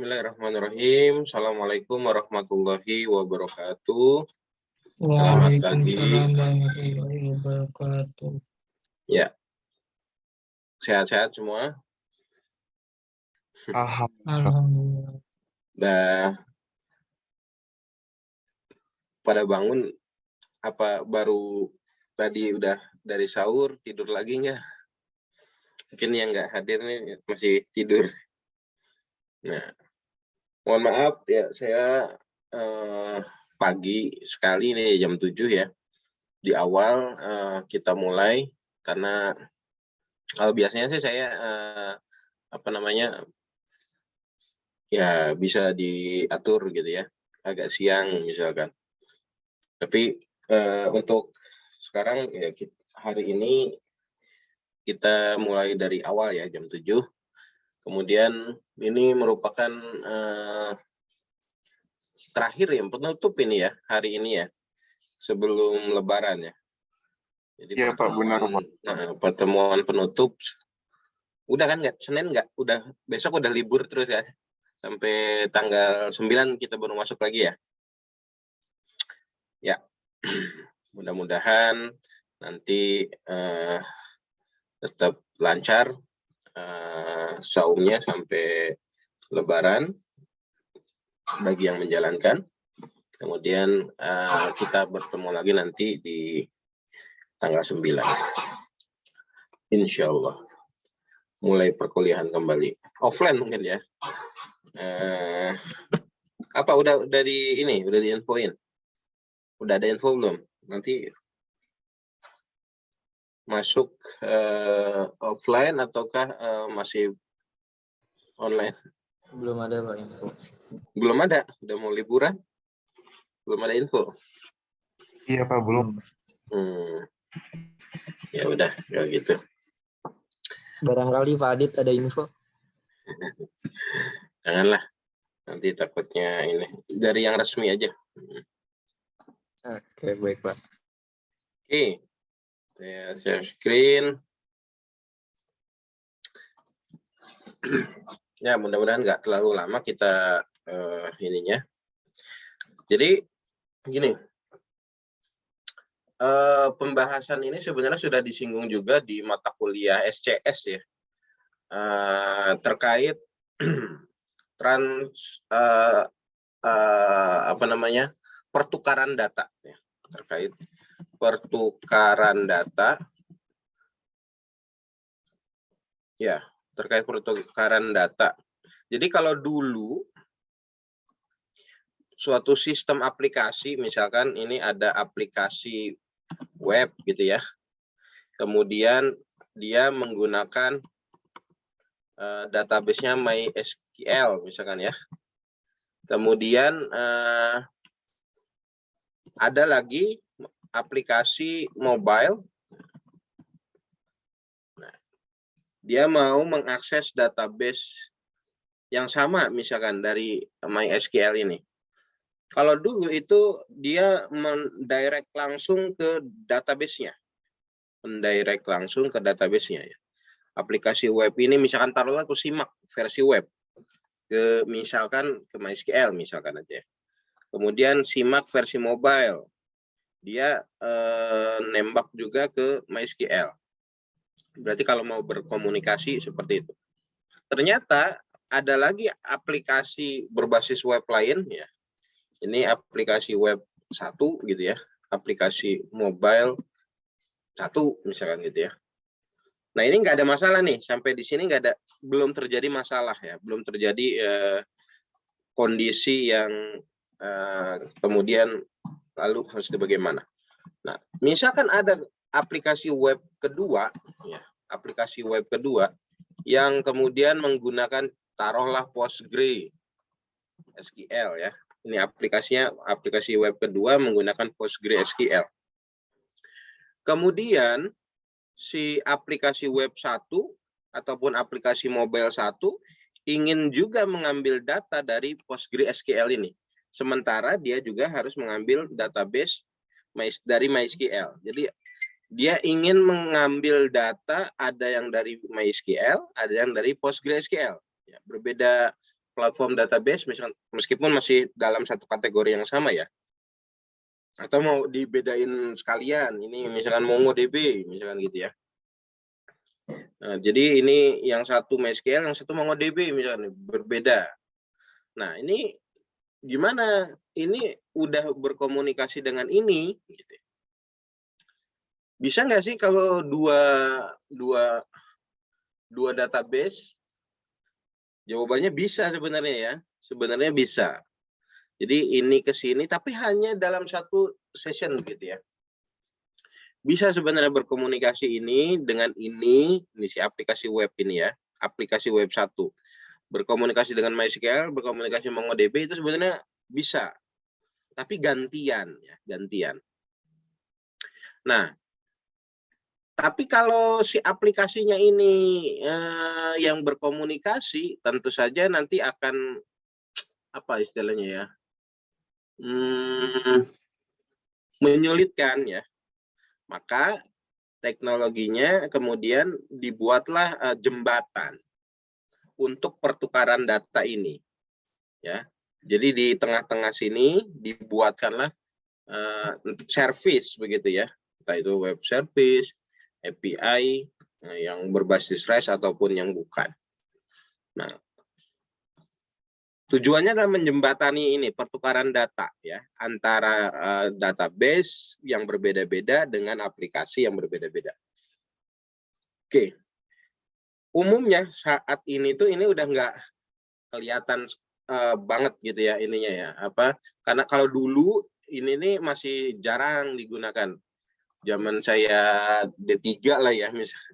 Bismillahirrahmanirrahim. Assalamualaikum warahmatullahi wabarakatuh. Selamat pagi. Waalaikumsalam warahmatullahi wabarakatuh. Ya, sehat-sehat semua. Alhamdulillah. Udah pada bangun? Apa baru tadi udah dari sahur tidur lagi nggak? Mungkin yang nggak hadir nih masih tidur. Nah, mohon maaf ya, saya pagi sekali nih jam 7 ya. Di awal kita mulai karena kalau biasanya sih saya ya bisa diatur gitu ya, agak siang misalkan. Tapi untuk sekarang ya hari ini kita mulai dari awal ya jam 7. Kemudian ini merupakan terakhir yang penutup ini ya, hari ini ya, sebelum Lebaran ya. Jadi iya Pak, benar Pak. Pertemuan penutup. Udah kan nggak, Senin nggak? Udah, besok udah libur terus ya. Sampai tanggal 9 kita baru masuk lagi ya. Ya, mudah-mudahan nanti tetap lancar saumnya sampai Lebaran bagi yang menjalankan. Kemudian kita bertemu lagi nanti di tanggal 9. Insya Allah. Mulai perkuliahan kembali. Offline mungkin ya. Apa udah diinfoin? Udah ada info belum? Nanti masuk offline ataukah masih online? Belum ada Pak info. Belum ada, udah mau liburan? Belum ada info? Iya Pak, belum. Ya udah, kalau gitu. Barangkali Pak Adit ada info. Janganlah, nanti takutnya ini dari yang resmi aja. Oke, baik Pak. Oke, saya share screen. Ya, mudah-mudahan nggak terlalu lama kita ininya. Jadi gini, pembahasan ini sebenarnya sudah disinggung juga di mata kuliah SCS ya, terkait pertukaran data ya, terkait pertukaran data ya, terkait pertukaran data. Jadi kalau dulu suatu sistem aplikasi, misalkan ini ada aplikasi web gitu ya, kemudian dia menggunakan database-nya MySQL misalkan ya, kemudian ada lagi aplikasi mobile, nah, dia mau mengakses database yang sama misalkan dari MySQL ini. Kalau dulu itu dia mendirect langsung ke database-nya. Mendirect langsung ke database-nya ya. Aplikasi web ini misalkan taruhlah aku simak versi web ke misalkan ke MySQL misalkan aja. Kemudian simak versi mobile. Dia nembak juga ke MySQL. Berarti kalau mau berkomunikasi seperti itu. Ternyata ada lagi aplikasi berbasis web lain ya. Ini aplikasi web 1 gitu ya, aplikasi mobile 1 misalkan gitu ya. Nah ini nggak ada masalah nih, sampai di sini belum terjadi masalah ya, belum terjadi kondisi yang kemudian lalu harus bagaimana. Nah misalkan ada aplikasi web kedua, ya, aplikasi web kedua yang kemudian menggunakan taruhlah PostgreSQL ya. Ini aplikasinya, aplikasi web kedua menggunakan PostgreSQL. Kemudian si aplikasi web 1 ataupun aplikasi mobile 1 ingin juga mengambil data dari PostgreSQL ini. Sementara dia juga harus mengambil database dari MySQL. Jadi dia ingin mengambil data, ada yang dari MySQL, ada yang dari PostgreSQL. Ya, berbeda platform database, meskipun masih dalam satu kategori yang sama ya. Atau mau dibedain sekalian, ini misalkan MongoDB, misalkan gitu ya. Nah, jadi ini yang satu MySQL, yang satu MongoDB misalkan, berbeda. Nah, ini gimana? Ini udah berkomunikasi dengan ini, gitu. Bisa nggak sih kalau dua database? Jawabannya bisa sebenarnya ya. Sebenarnya bisa. Jadi ini ke sini, tapi hanya dalam satu session gitu ya. Bisa sebenarnya berkomunikasi ini dengan ini si aplikasi web ini ya, aplikasi web 1. Berkomunikasi dengan MySQL, berkomunikasi MongoDB itu sebenarnya bisa. Tapi gantian ya, gantian. Nah, tapi kalau si aplikasinya ini yang berkomunikasi, tentu saja nanti akan apa istilahnya ya? Menyulitkan ya. Maka teknologinya kemudian dibuatlah jembatan untuk pertukaran data ini ya. Jadi di tengah-tengah sini dibuatkanlah service begitu ya, entah itu web service, API yang berbasis REST ataupun yang bukan. Nah, tujuannya adalah menjembatani ini pertukaran data ya antara database yang berbeda-beda dengan aplikasi yang berbeda-beda. Oke, umumnya saat ini tuh ini udah nggak kelihatan banget gitu ya ininya ya apa? Karena kalau dulu ini nih masih jarang digunakan. Zaman saya D3 lah ya misalnya.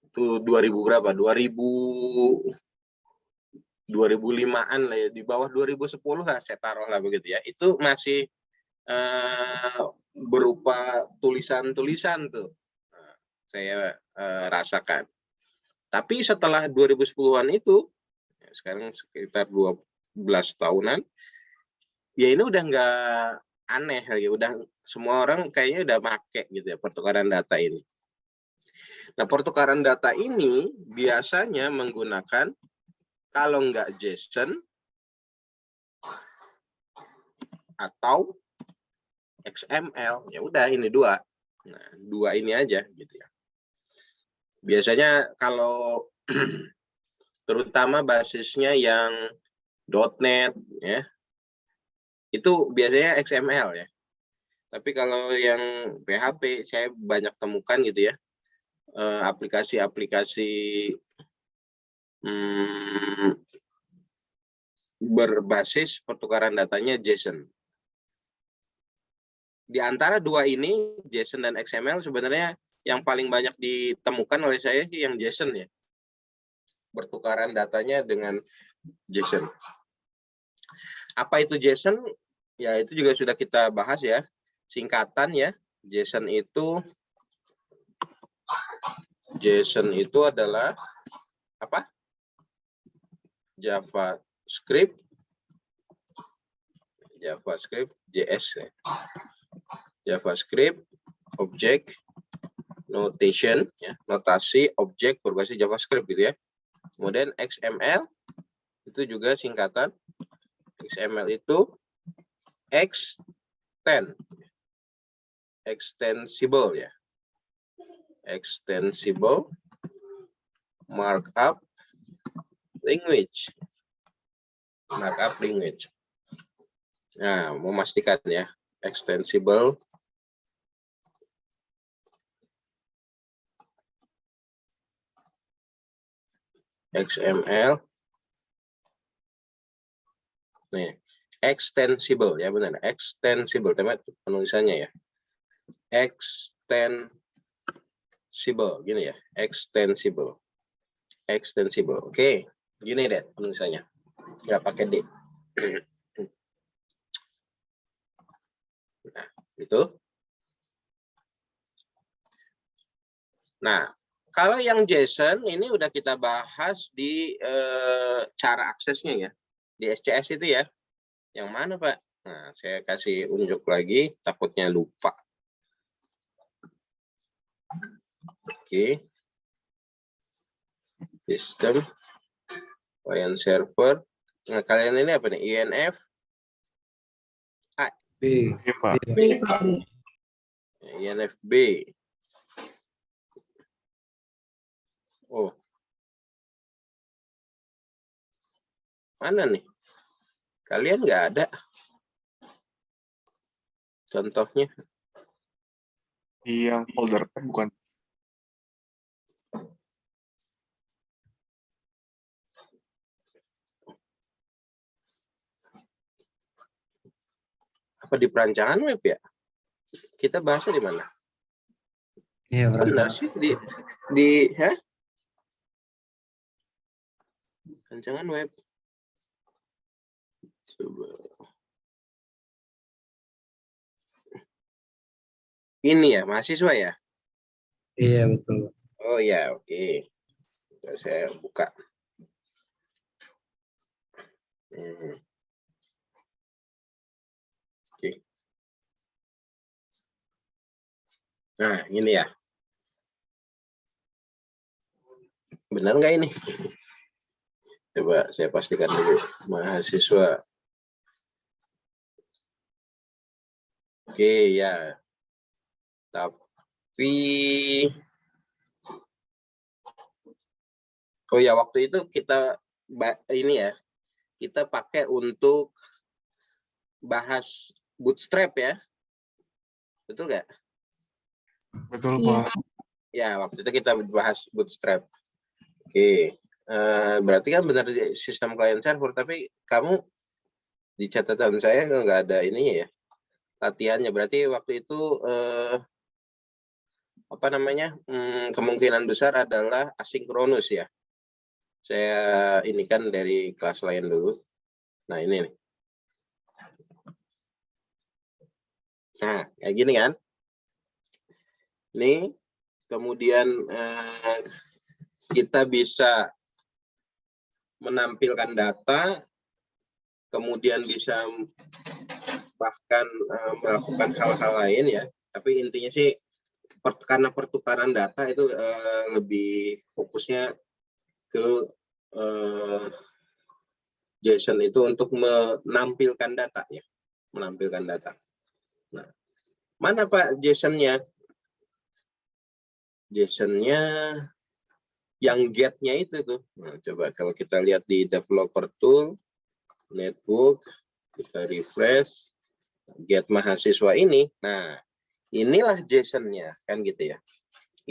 Itu 2000 berapa? 2005-an lah ya, di bawah 2010 lah saya taruh lah begitu ya. Itu masih berupa tulisan-tulisan tuh saya rasakan. Tapi setelah 2010-an itu, ya sekarang sekitar 12 tahunan, ya ini udah nggak aneh lagi, udah semua orang kayaknya udah make gitu ya pertukaran data ini. Nah, pertukaran data ini biasanya menggunakan kalau nggak JSON atau XML, ya udah ini dua. Nah, dua ini aja gitu ya. Biasanya kalau terutama basisnya yang .NET ya, itu biasanya XML ya. Tapi kalau yang PHP saya banyak temukan gitu ya, aplikasi-aplikasi berbasis pertukaran datanya JSON. Di antara dua ini, JSON dan XML, sebenarnya yang paling banyak ditemukan oleh saya yang JSON ya. Pertukaran datanya dengan JSON. Apa itu JSON? Ya, itu juga sudah kita bahas ya. Singkatan ya. JSON itu adalah apa? JavaScript, JS ya. JavaScript object notation ya, notasi objek berbasis JavaScript gitu ya. Kemudian XML itu juga singkatan. XML itu extensible ya. Extensible markup language. Nah, memastikan ya, extensible XML. Nih, extensible ya, benar. Extensible, teman penulisannya ya. Extensible gini ya, extensible. Oke, gini deh penulisannya. Nggak pakai D. Nah, itu. Nah, kalau yang JSON ini udah kita bahas di cara aksesnya ya. Di SCS itu ya. Yang mana, Pak? Nah, saya kasih unjuk lagi, takutnya lupa. Oke. Sistem, client server, Nah, kalian ini apa nih? INF, Iya Pak. B Pak D. INFB. Oh. Mana nih? Kalian nggak ada contohnya. Di yang folder kan bukan. Apa di perancangan web ya? Kita bahasnya di mana? Iya Benar sih di perancangan web. Coba. Ini ya, mahasiswa ya? Iya betul. Oh ya, oke. Saya buka. Oke. Nah, ini ya. Benar nggak ini? Coba saya pastikan dulu. Mahasiswa. Oke, ya. Tapi oh ya, waktu itu kita ini ya, kita pakai untuk bahas bootstrap ya. Betul nggak? Betul Iya. Pak. Ya, waktu itu kita bahas bootstrap. Oke. Berarti kan benar di sistem client server, tapi kamu di catatan saya nggak ada ininya ya, latihannya. Berarti waktu itu apa namanya, kemungkinan besar adalah asinkronus ya. Saya ini kan dari kelas lain dulu. Nah ini nih. Nah kayak gini kan. Ini kemudian kita bisa menampilkan data, kemudian bisa bahkan melakukan hal-hal lain ya. Tapi intinya sih karena pertukaran data itu lebih fokusnya ke JSON itu untuk menampilkan data ya, menampilkan data. Nah, mana Pak JSON-nya? JSON-nya yang get-nya itu tuh. Nah, coba kalau kita lihat di developer tool, network, kita refresh, get mahasiswa ini. Nah, inilah JSON-nya kan gitu ya.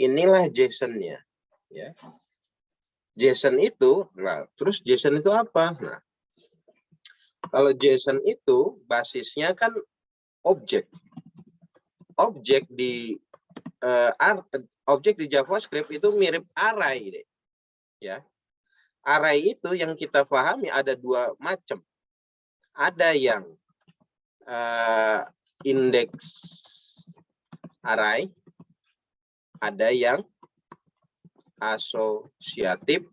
Inilah JSON-nya ya. JSON itu, nah, terus JSON itu apa? Nah, kalau JSON itu basisnya kan objek. Objek di objek di JavaScript itu mirip array deh. Ya. Array itu yang kita pahami ada dua macam. Ada yang index array, ada yang asosiatif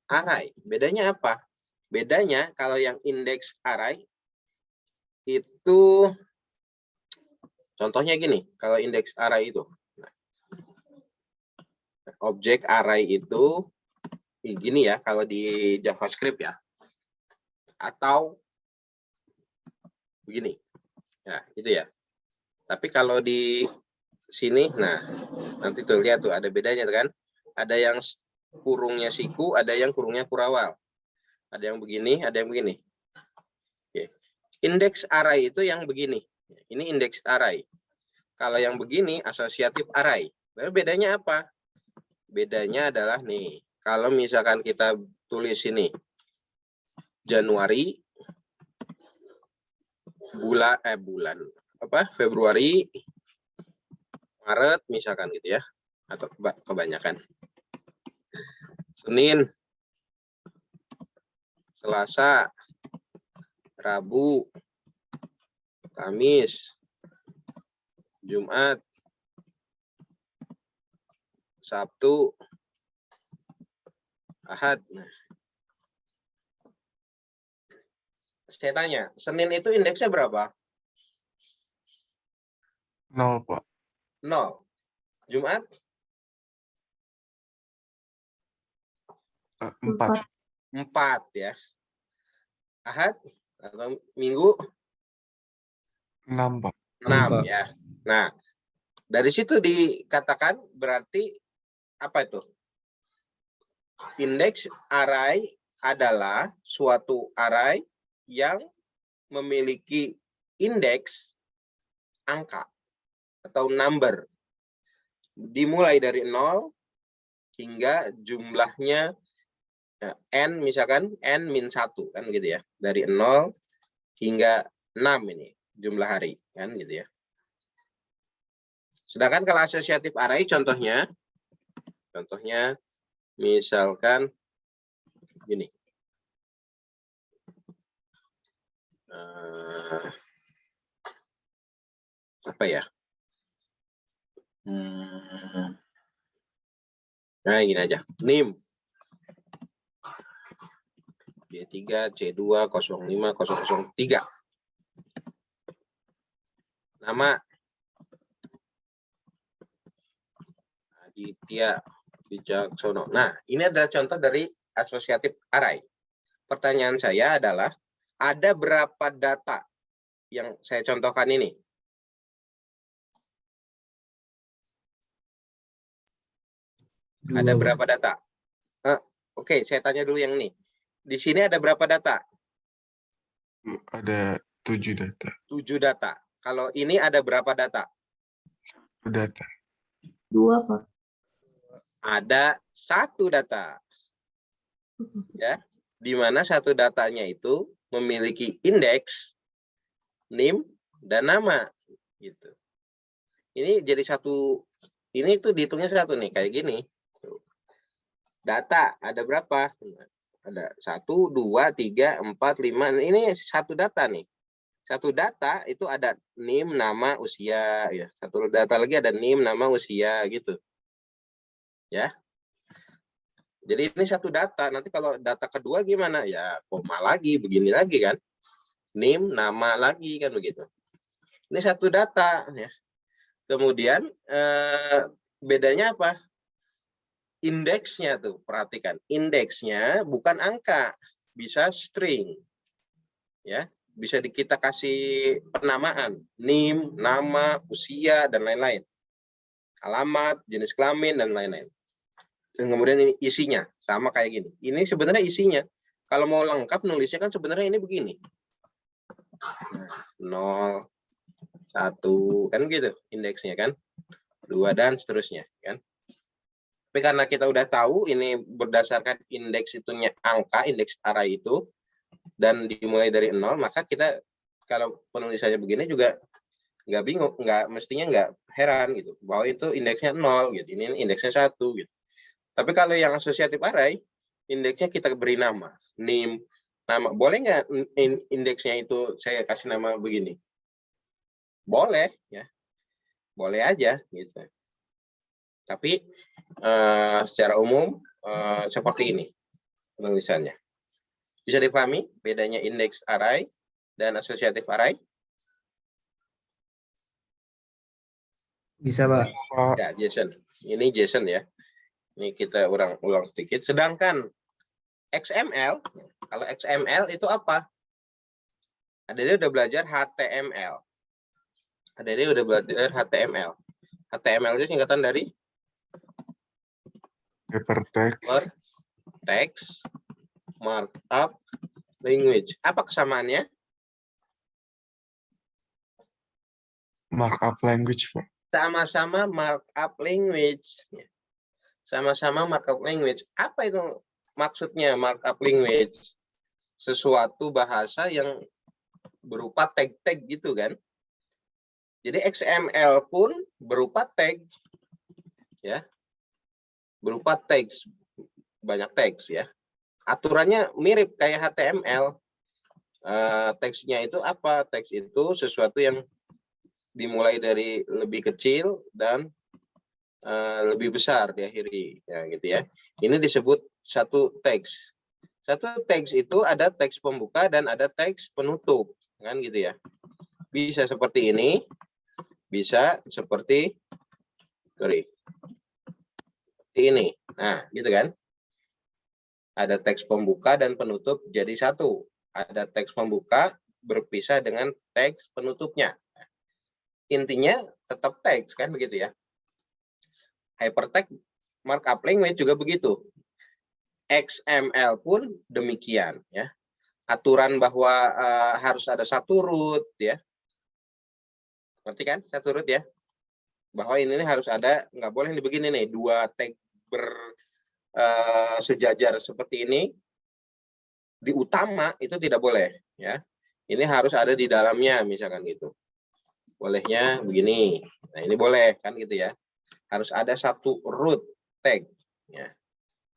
array. Bedanya apa? Bedanya kalau yang index array itu contohnya gini, kalau index array itu objek array itu gini ya kalau di JavaScript ya, atau begini ya, itu ya. Tapi kalau di sini, nah nanti tuh lihat tuh ada bedanya kan, ada yang kurungnya siku, ada yang kurungnya kurawal, ada yang begini, ada yang begini. Oke. Index array itu yang begini, ini index array. Kalau yang begini asosiatif array. Lalu bedanya apa? Bedanya adalah nih, kalau misalkan kita tulis ini Januari, bulan apa? Februari, Maret misalkan gitu ya, atau kebanyakan. Senin, Selasa, Rabu, Kamis, Jumat, Sabtu, Ahad. Nah, saya tanya, Senin itu indeksnya berapa? 0 Pak. 0. Jumat? 4. 4 ya. Ahad atau Minggu? 6, Pak. 6 Pak. ya. Nah, dari situ dikatakan berarti apa itu? Indeks array adalah suatu array yang memiliki indeks angka atau number dimulai dari 0 hingga jumlahnya n, misalkan n min 1 kan gitu ya, dari 0 hingga 6 ini jumlah hari kan gitu ya. Sedangkan kalau asosiatif array contohnya misalkan gini. Apa ya? Nah, gini aja. NIM D3 C2 05 003. Nama Aditya Wijaksono. Nah, ini adalah contoh dari asosiatif array. Pertanyaan saya adalah, ada berapa data yang saya contohkan ini? Ada berapa data? Oke, saya tanya dulu yang ini. Di sini ada berapa data? Ada 7 data. 7 data. Kalau ini ada berapa data? 1 data. 2, Pak. Ada 1 data. Ya, di mana 1 datanya itu memiliki indeks, NIM, dan nama. Gitu. Ini jadi 1, ini tuh dihitungnya 1 nih, kayak gini. Data, ada berapa? Ada 1, 2, 3, 4, 5. Ini 1 data nih. 1 data itu ada NIM, nama, usia. Ya. 1 data lagi ada NIM, nama, usia gitu. Ya. Jadi ini 1 data. Nanti kalau data kedua gimana? Ya koma lagi, begini lagi kan. NIM, nama lagi kan begitu. Ini 1 data. Ya. Kemudian bedanya apa? Indeksnya tuh, perhatikan. Indeksnya bukan angka, bisa string. Ya, bisa kita kasih penamaan, NIM, nama, usia, dan lain-lain. Alamat, jenis kelamin, dan lain-lain. Dan kemudian ini isinya, sama kayak gini. Ini sebenarnya isinya. Kalau mau lengkap nulisnya kan sebenarnya ini begini. 0, 1, kan gitu indeksnya kan. 2 dan seterusnya kan. Tapi karena kita udah tahu ini berdasarkan indeks itunya angka, indeks array itu, dan dimulai dari 0, maka kita kalau penulisannya begini juga nggak bingung, mestinya nggak heran gitu, bahwa itu indeksnya 0 gitu, ini indeksnya 1 gitu. Tapi kalau yang asosiatif array, indeksnya kita beri nama, NIM, nama. Boleh nggak indeksnya itu saya kasih nama begini? Boleh ya, boleh aja gitu. Tapi secara umum seperti ini penulisannya. Bisa dipahami bedanya indeks array dan asosiatif array? Bisa, Pak. Ya, JSON. Ini JSON ya. Ini kita ulang sedikit. Sedangkan XML, kalau XML itu apa? Ada udah belajar HTML. Ada udah belajar HTML. HTML itu singkatan dari Hypertext. Text Markup Language. Apa kesamaannya? Markup language, Pak. Sama-sama markup language. Sama-sama markup language. Apa itu maksudnya markup language? Sesuatu bahasa yang berupa tag-tag gitu kan. Jadi XML pun berupa tag. Ya. Berupa teks, banyak teks ya. Aturannya mirip kayak HTML. Teksnya itu apa? Teks itu sesuatu yang dimulai dari lebih kecil dan lebih besar diakhiri, ya gitu ya. Ini disebut satu teks. Satu teks itu ada teks pembuka dan ada teks penutup, kan gitu ya. Bisa seperti ini, bisa seperti ini. Nah, gitu kan. Ada teks pembuka dan penutup jadi satu. ada teks pembuka berpisah dengan teks penutupnya. Intinya tetap teks kan begitu ya. Hypertext markup language juga begitu. XML pun demikian ya. Aturan bahwa harus ada satu root ya. Ngerti kan? Satu root ya. Bahwa ini harus ada, nggak boleh begini nih, dua tag sejajar seperti ini di utama itu tidak boleh ya. Ini harus ada di dalamnya misalkan gitu. Bolehnya begini. Nah, ini boleh kan gitu ya. Harus ada satu root tag ya.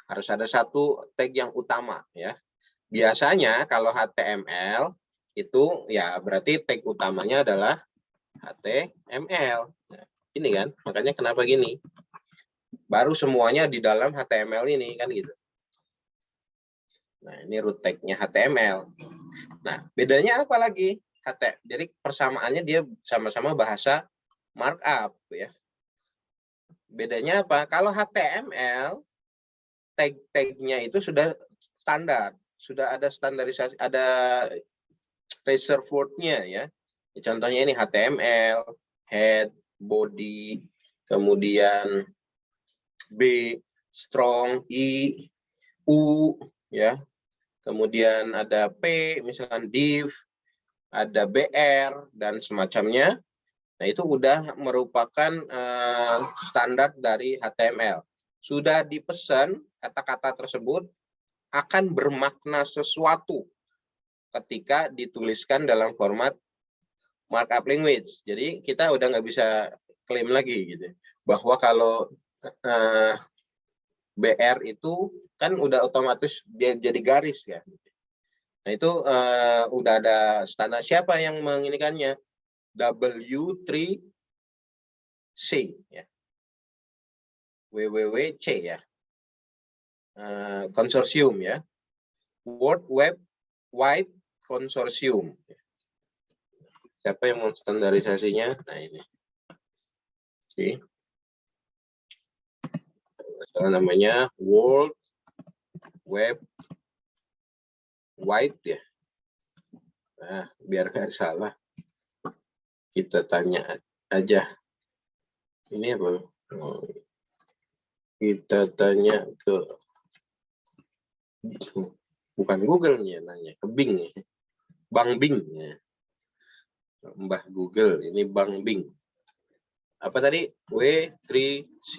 Harus ada satu tag yang utama ya. Biasanya kalau HTML itu ya berarti tag utamanya adalah HTML. Nah, ini kan, makanya kenapa gini? Baru semuanya di dalam HTML ini kan gitu. Nah, ini root tag-nya HTML. Nah, bedanya apa lagi? Jadi persamaannya dia sama-sama bahasa markup ya. Bedanya apa? Kalau HTML tag-tagnya itu sudah standar, sudah ada standarisasi, ada reserved word-nya ya. Contohnya ini HTML, head, body, kemudian B, strong, I, U, ya. Kemudian ada P, misalkan div, ada BR, dan semacamnya. Nah, itu udah merupakan standar dari HTML. Sudah dipesan kata-kata tersebut akan bermakna sesuatu ketika dituliskan dalam format markup language. Jadi kita udah nggak bisa klaim lagi gitu bahwa kalau BR itu kan udah otomatis dia jadi garis ya. Nah itu udah ada standar. Siapa yang menginikannya? W3C ya. WWWC ya. Konsorsium ya. World Web Wide Consortium. Siapa yang menstandarisasinya? Nah ini. Oke. Namanya World Web Wide ya. Nah, biar nggak salah. Kita tanya aja. Ini apa? Kita tanya ke bukan Google nih nanya, ke Bing ya. Bang Bing ya. Mbah Google, ini Bang Bing. Apa tadi? W3C.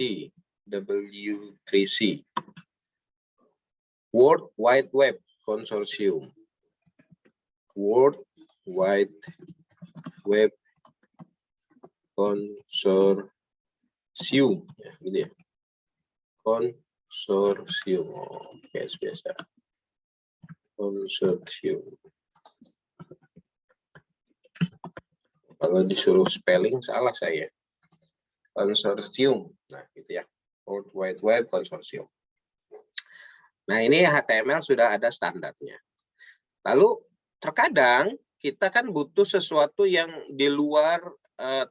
W3C. World Wide Web Consortium. World Wide Web Consortium. Ya, gitu ya. Konsorsium. Oke, biasa. Konsorsium. Kalau disuruh spelling salah saya. Konsorsium. Nah, gitu ya. World Wide Web Consortium. Nah, ini HTML sudah ada standarnya. Lalu terkadang kita kan butuh sesuatu yang di luar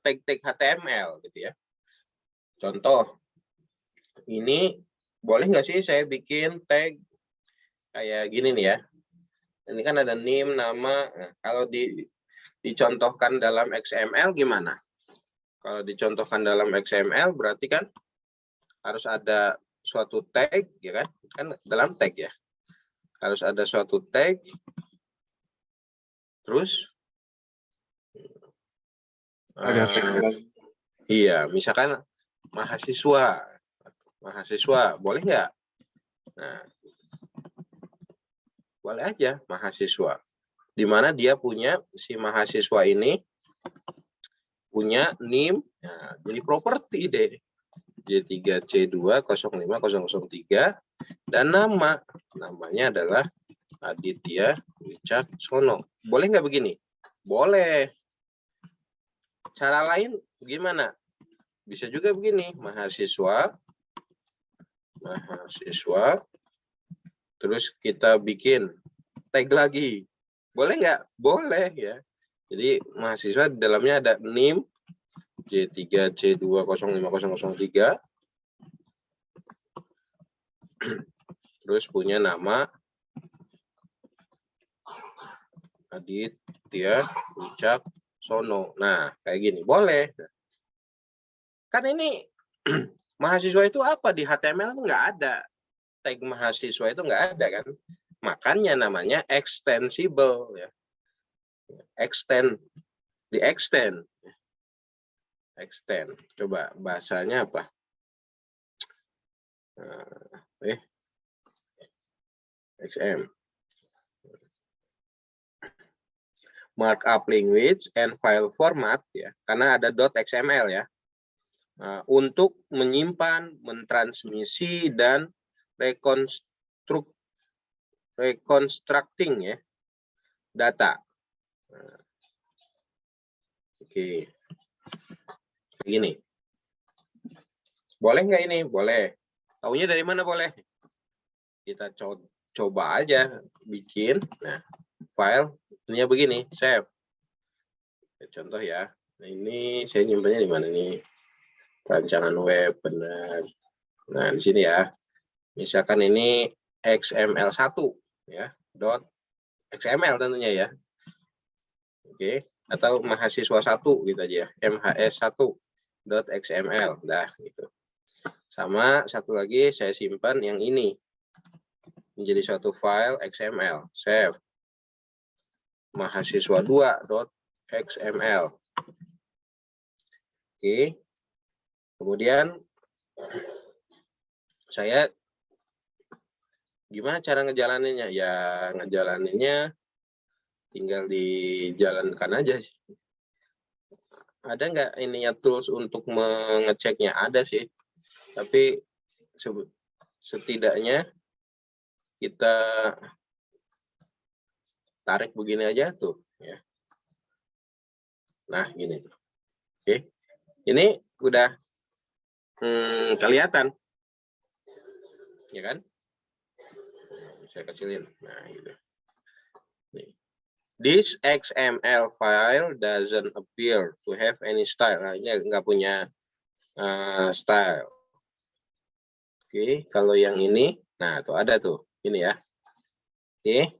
tag-tag HTML gitu ya. Contoh, ini boleh nggak sih saya bikin tag kayak gini nih ya. Ini kan ada name, nama. Nah, kalau dicontohkan dalam XML gimana? Kalau dicontohkan dalam XML berarti kan harus ada suatu tag, ya kan? Kan dalam tag ya. Harus ada suatu tag. Terus Ada tag lagi. iya, misalkan mahasiswa. Mahasiswa, boleh nggak? Nah, boleh aja mahasiswa. Di mana dia punya, si mahasiswa ini punya NIM, nah, jadi properti deh. J3C20503 dan namanya adalah Aditya Wicaksono. Boleh nggak begini? Boleh. Cara lain gimana? Bisa juga begini, mahasiswa, terus kita bikin tag lagi. Boleh nggak? Boleh ya. Jadi mahasiswa di dalamnya ada NIM J3C20503, terus punya nama Aditya Wicaksono. Nah, kayak gini boleh. Kan ini mahasiswa itu apa di HTML itu nggak ada. Tag mahasiswa itu nggak ada kan. Makanya namanya extensible ya. Extend, di extend. Extend. Coba bahasanya apa? XM. Markup language and file format ya. Karena ada .xml ya. Untuk menyimpan, mentransmisi dan reconstructing ya data. Oke. Begini. Boleh nggak ini? Boleh. Taunya dari mana boleh? Kita coba aja bikin. Nah, file ini begini, save. Contoh ya. Nah, ini saya nyimpannya di mana nih? Rancangan web, benar. Nah, di sini ya. Misalkan ini XML1 ya, .xml tentunya ya. Oke, atau mahasiswa 1 gitu aja, mhs1.xml. Nah, gitu. Sama satu lagi saya simpan yang ini menjadi suatu file XML, save. Mahasiswa 2.xml. Oke. Kemudian saya gimana cara ngejalaninnya? Ya ngejalaninnya tinggal dijalankan aja. Ada nggak ininya tools untuk mengeceknya? Ada sih. Tapi setidaknya kita tarik begini aja tuh. Ya. Nah gini. Oke. Ini udah kelihatan. Ya kan? Saya kecilin. Nah, gitu. Nih. This XML file doesn't appear to have any style. Nah, ini nggak punya style. Oke, kalau yang ini, nah tuh ada tuh, ini ya. Oke.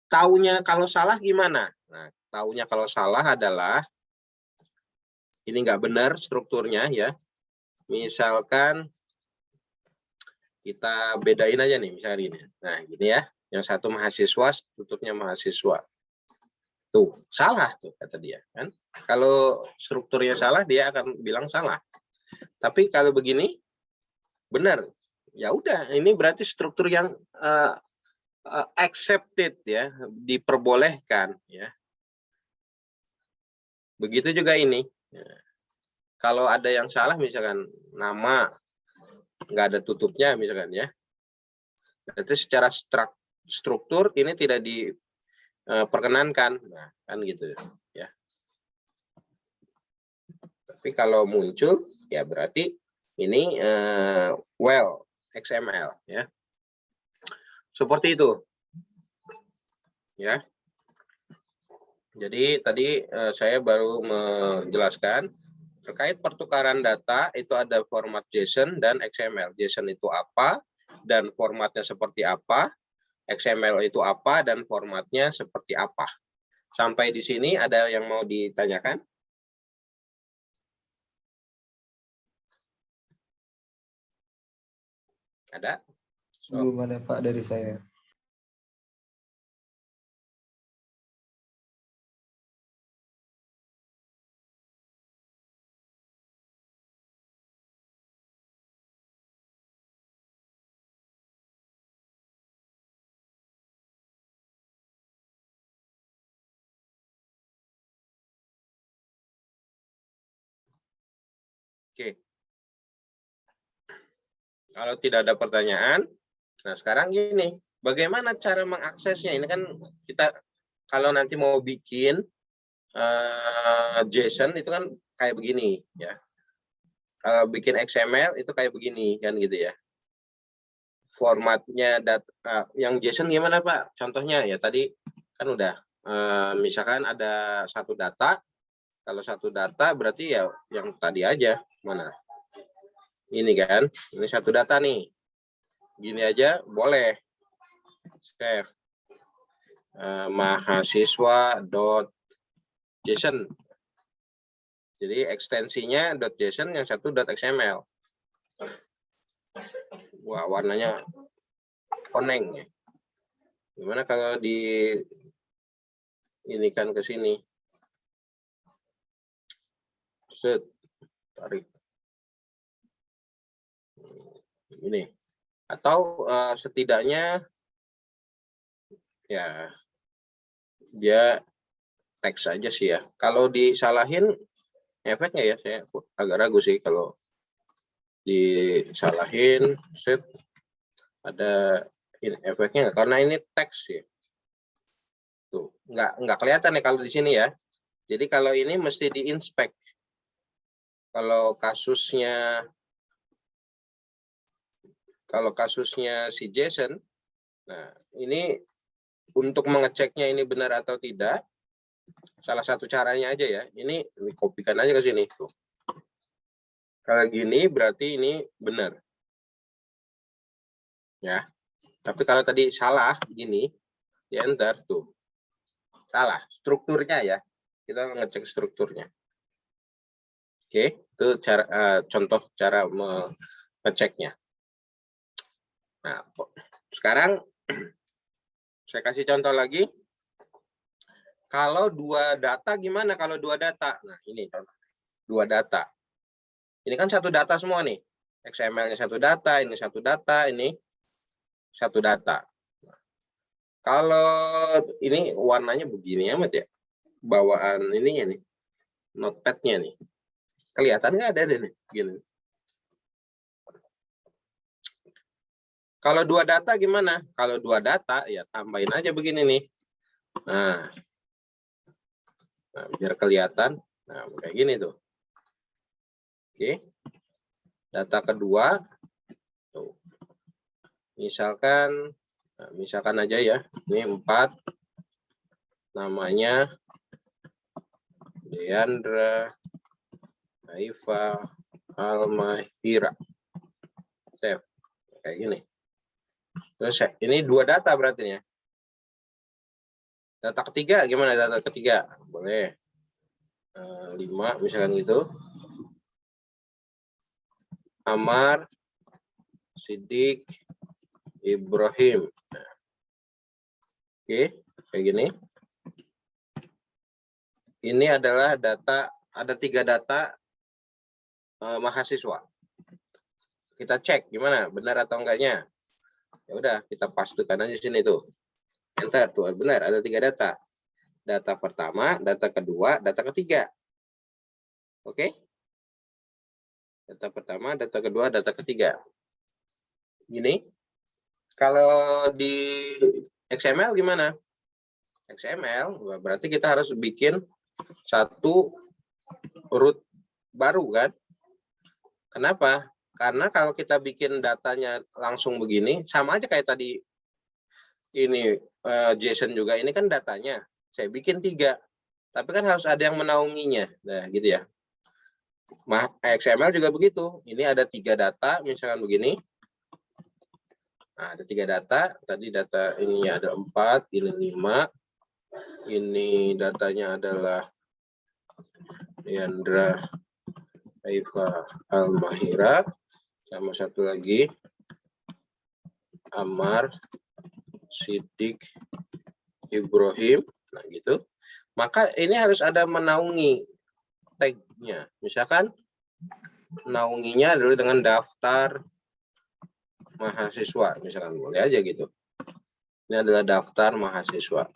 Taunya kalau salah gimana? Nah, taunya kalau salah adalah ini nggak benar strukturnya ya. Misalkan kita bedain aja nih, misalnya ini. Nah, gini ya. Yang satu mahasiswa, tutupnya mahasiswa. Tuh, salah tuh kata dia kan. Kalau strukturnya salah, dia akan bilang salah. Tapi kalau begini, benar. Ya udah, ini berarti struktur yang accepted ya, diperbolehkan ya. Begitu juga ini. Ya. Kalau ada yang salah, misalkan nama nggak ada tutupnya, misalkan ya. Berarti secara struktur ini tidak diperkenankan, nah, kan gitu ya. Tapi kalau muncul, ya berarti ini well XML ya. Seperti itu, ya. Jadi tadi saya baru menjelaskan terkait pertukaran data itu ada format JSON dan XML. JSON itu apa dan formatnya seperti apa, XML itu apa dan formatnya seperti apa. Sampai di sini ada yang mau ditanyakan? Ada? Belum ada Pak dari saya. Oke. Kalau tidak ada pertanyaan, nah sekarang gini, bagaimana cara mengaksesnya? Ini kan kita kalau nanti mau bikin JSON itu kan kayak begini ya. Kalau bikin XML itu kayak begini kan gitu ya. Formatnya data yang JSON gimana Pak? Contohnya ya tadi kan udah misalkan ada satu data. Kalau satu data berarti ya yang tadi aja mana? Ini kan, ini satu data nih. Gini aja boleh. Save. mahasiswa.json. Jadi ekstensinya .json, yang satu .xml. Wah, warnanya koneng ya. Gimana kalau di ini kan ke sini? Set, tarik. Ini. Atau setidaknya ya dia teks aja sih ya. Kalau disalahin efeknya ya, saya agak ragu sih kalau disalahin set ada ini efeknya, karena ini teks ya. Tuh, nggak kelihatan ya kalau di sini ya. Jadi kalau ini mesti diinspek. Kalau kasusnya si Jason, nah ini untuk mengeceknya ini benar atau tidak, salah satu caranya aja ya. Ini kopikan aja ke sini. Tuh. Kalau gini berarti ini benar. Ya. Tapi kalau tadi salah gini, di enter tuh. Salah strukturnya ya. Kita ngecek strukturnya. Oke, itu cara contoh cara mengeceknya. Nah, sekarang saya kasih contoh lagi. Kalau dua data gimana kalau dua data? Nah, ini contoh. Dua data. Ini kan satu data semua nih. XML-nya satu data, ini satu data, ini satu data. Kalau ini warnanya begini amat ya. Bawaan ininya nih. Notepad-nya nih. Kelihatan nggak ada nih? Gini. Kalau dua data gimana? Kalau dua data ya tambahin aja begini nih. Nah, biar kelihatan. Nah, kayak gini tuh. Oke. Data kedua. Tuh. Misalkan aja ya. Ini 4. Namanya Deandra Haifa Almahira. Save. Kayak gini. Terus ini dua data berarti ya. Data ketiga gimana data ketiga? Boleh 5 misalkan gitu. Amar Sidik Ibrahim. Oke, kayak gini. Ini adalah data, ada 3 data mahasiswa. Kita cek gimana, benar atau enggaknya. Ya udah, kita pastikan aja sini tuh. Enter tuh, benar ada 3 data. Data pertama, data kedua, data ketiga. Oke? Data pertama, data kedua, data ketiga. Gini. Kalau di XML gimana? XML berarti kita harus bikin satu root baru kan? Kenapa? Karena kalau kita bikin datanya langsung begini, sama aja kayak tadi ini JSON juga, ini kan datanya. Saya bikin 3, tapi kan harus ada yang menaunginya. Nah, gitu ya. XML juga begitu. Ini ada 3 data, misalkan begini. Nah, ada 3 data. Tadi data ini ada 4, ini 5. Ini datanya adalah Deandra Haifa Almahira. Sama satu lagi Amar Sidik Ibrahim. Nah, gitu. Maka ini harus ada menaungi tag-nya. Misalkan menaunginya adalah dengan daftar mahasiswa. Misalkan boleh aja gitu. Ini adalah daftar mahasiswa.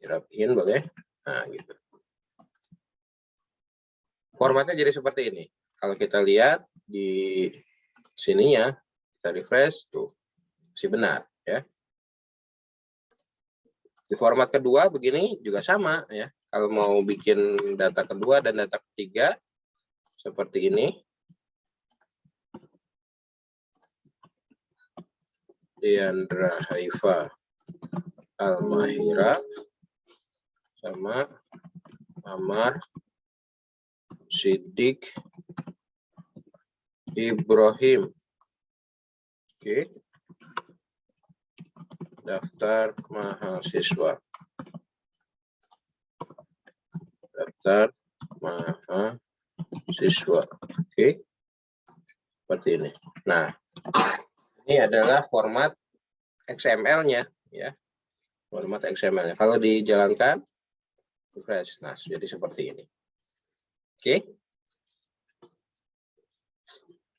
Dirapiin boleh. Nah, gitu. Formatnya jadi seperti ini. Kalau kita lihat di sininya, kita refresh tuh, masih benar ya. Di format kedua begini juga sama ya. Kalau mau bikin data kedua dan data ketiga seperti ini. Deandra Haifa Almahira sama Amar Sidik Ibrahim. Oke. Daftar mahasiswa. Daftar mahasiswa. Oke. Seperti ini. Nah, ini adalah format XML-nya ya. Format XML-nya. Kalau dijalankan refresh. Nah, jadi seperti ini. Oke.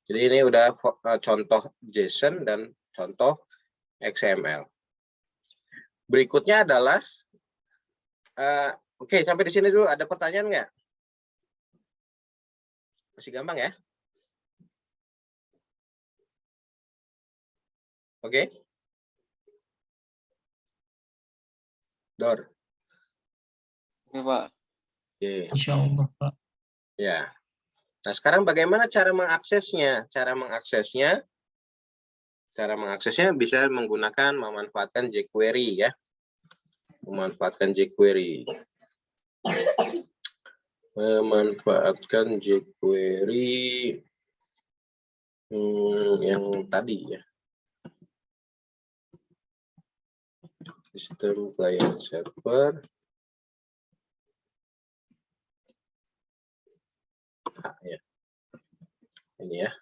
Jadi ini udah contoh JSON dan contoh XML. Berikutnya adalah oke, sampai di sini dulu. Ada pertanyaan nggak? Masih gampang ya? Oke. Dor. Oke, Pak. Oke. Insya Allah, Pak. Ya. Nah, sekarang bagaimana cara mengaksesnya? Cara mengaksesnya bisa menggunakan memanfaatkan jQuery ya. Memanfaatkan jQuery. Memanfaatkan jQuery yang tadi ya. Sistem client server. Ya. Ini ya.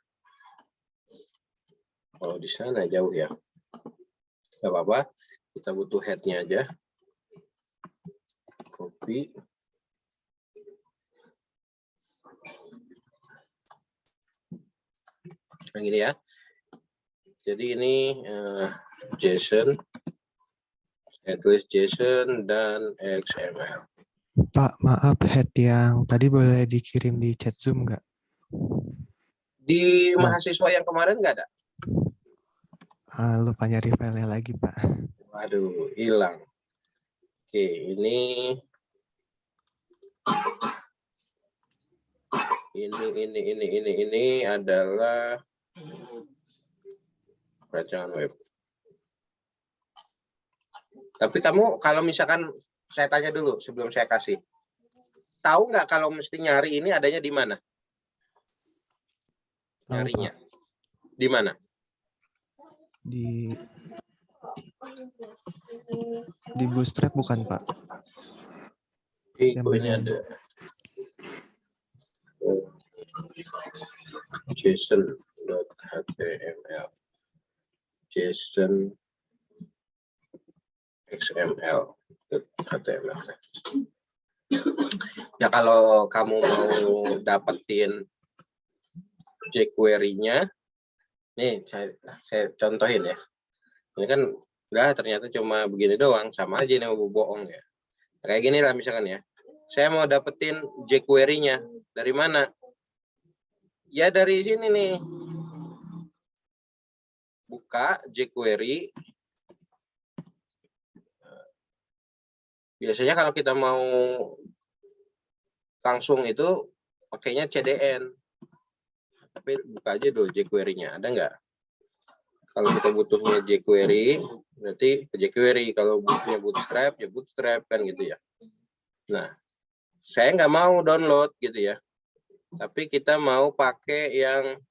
Oh, di sana jauh ya. Gak apa-apa. Kita butuh head-nya aja. Copy. Nah, gini ya. Jadi ini JSON. Saya tulis JSON dan XML. Pak, maaf, head yang tadi boleh dikirim di chat Zoom nggak? Di mahasiswa yang kemarin nggak ada? Lupa nyari filenya lagi, Pak. Waduh, hilang. Oke, ini adalah rancangan web. Tapi kamu kalau misalkan saya tanya dulu sebelum saya kasih, tahu nggak kalau mesti nyari ini adanya di mana? Tahu, Nyarinya Pak. di mana? Di Bootstrap bukan, Pak? Yang Ini bagian ada JSON.html, JSON XML.html. Ya kalau kamu mau dapetin jQuery-nya, nih saya contohin ya. Ini kan enggak, ternyata cuma begini doang, sama aja nih mau bohong ya. Kayak gini lah misalkan ya. Saya mau dapetin jQuery-nya dari mana? Ya dari sini nih. Buka jQuery. Biasanya kalau kita mau langsung itu pakainya CDN. Tapi buka aja dulu jQuery-nya, ada nggak? Kalau kita butuhnya jQuery, berarti ke jQuery. Kalau butuhnya Bootstrap, ya Bootstrap kan gitu ya. Nah, saya nggak mau download gitu ya. Tapi kita mau pakai yang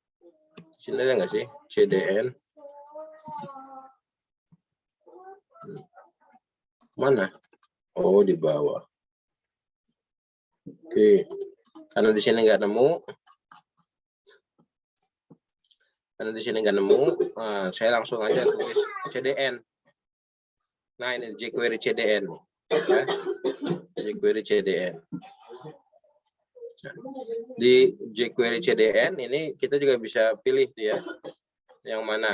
sini ada nggak sih? CDN. Mana? Oh, di bawah. Oke. Karena di sini nggak nemu. Saya langsung aja tulis CDN. Nah, ini jQuery CDN. Ya. jQuery CDN. Nah, di jQuery CDN ini kita juga bisa pilih ya. Yang mana?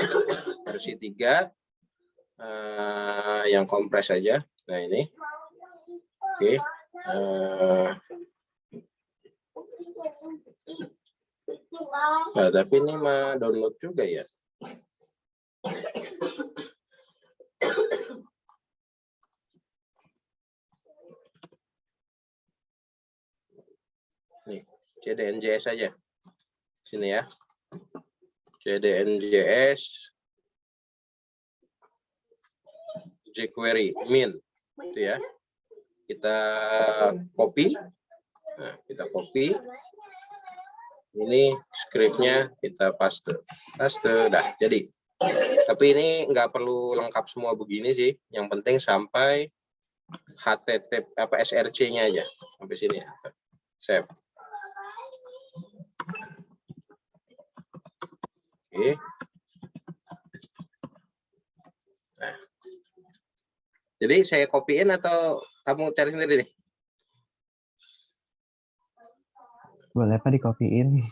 Versi 3 yang kompres aja. Nah, ini. Oke. Nah, tapi ini mah download juga ya. Nih, CDNJS aja. Sini ya. CDNJS jQuery min. Itu ya. Kita copy. Nah, kita copy. Ini scriptnya kita paste, dah jadi. Tapi ini nggak perlu lengkap semua begini sih. Yang penting sampai HTTP apa SRC-nya aja sampai sini ya. Save. Oke. Nah. Jadi saya copy-in atau kamu cari sendiri nih? Boleh Pak di copy-in?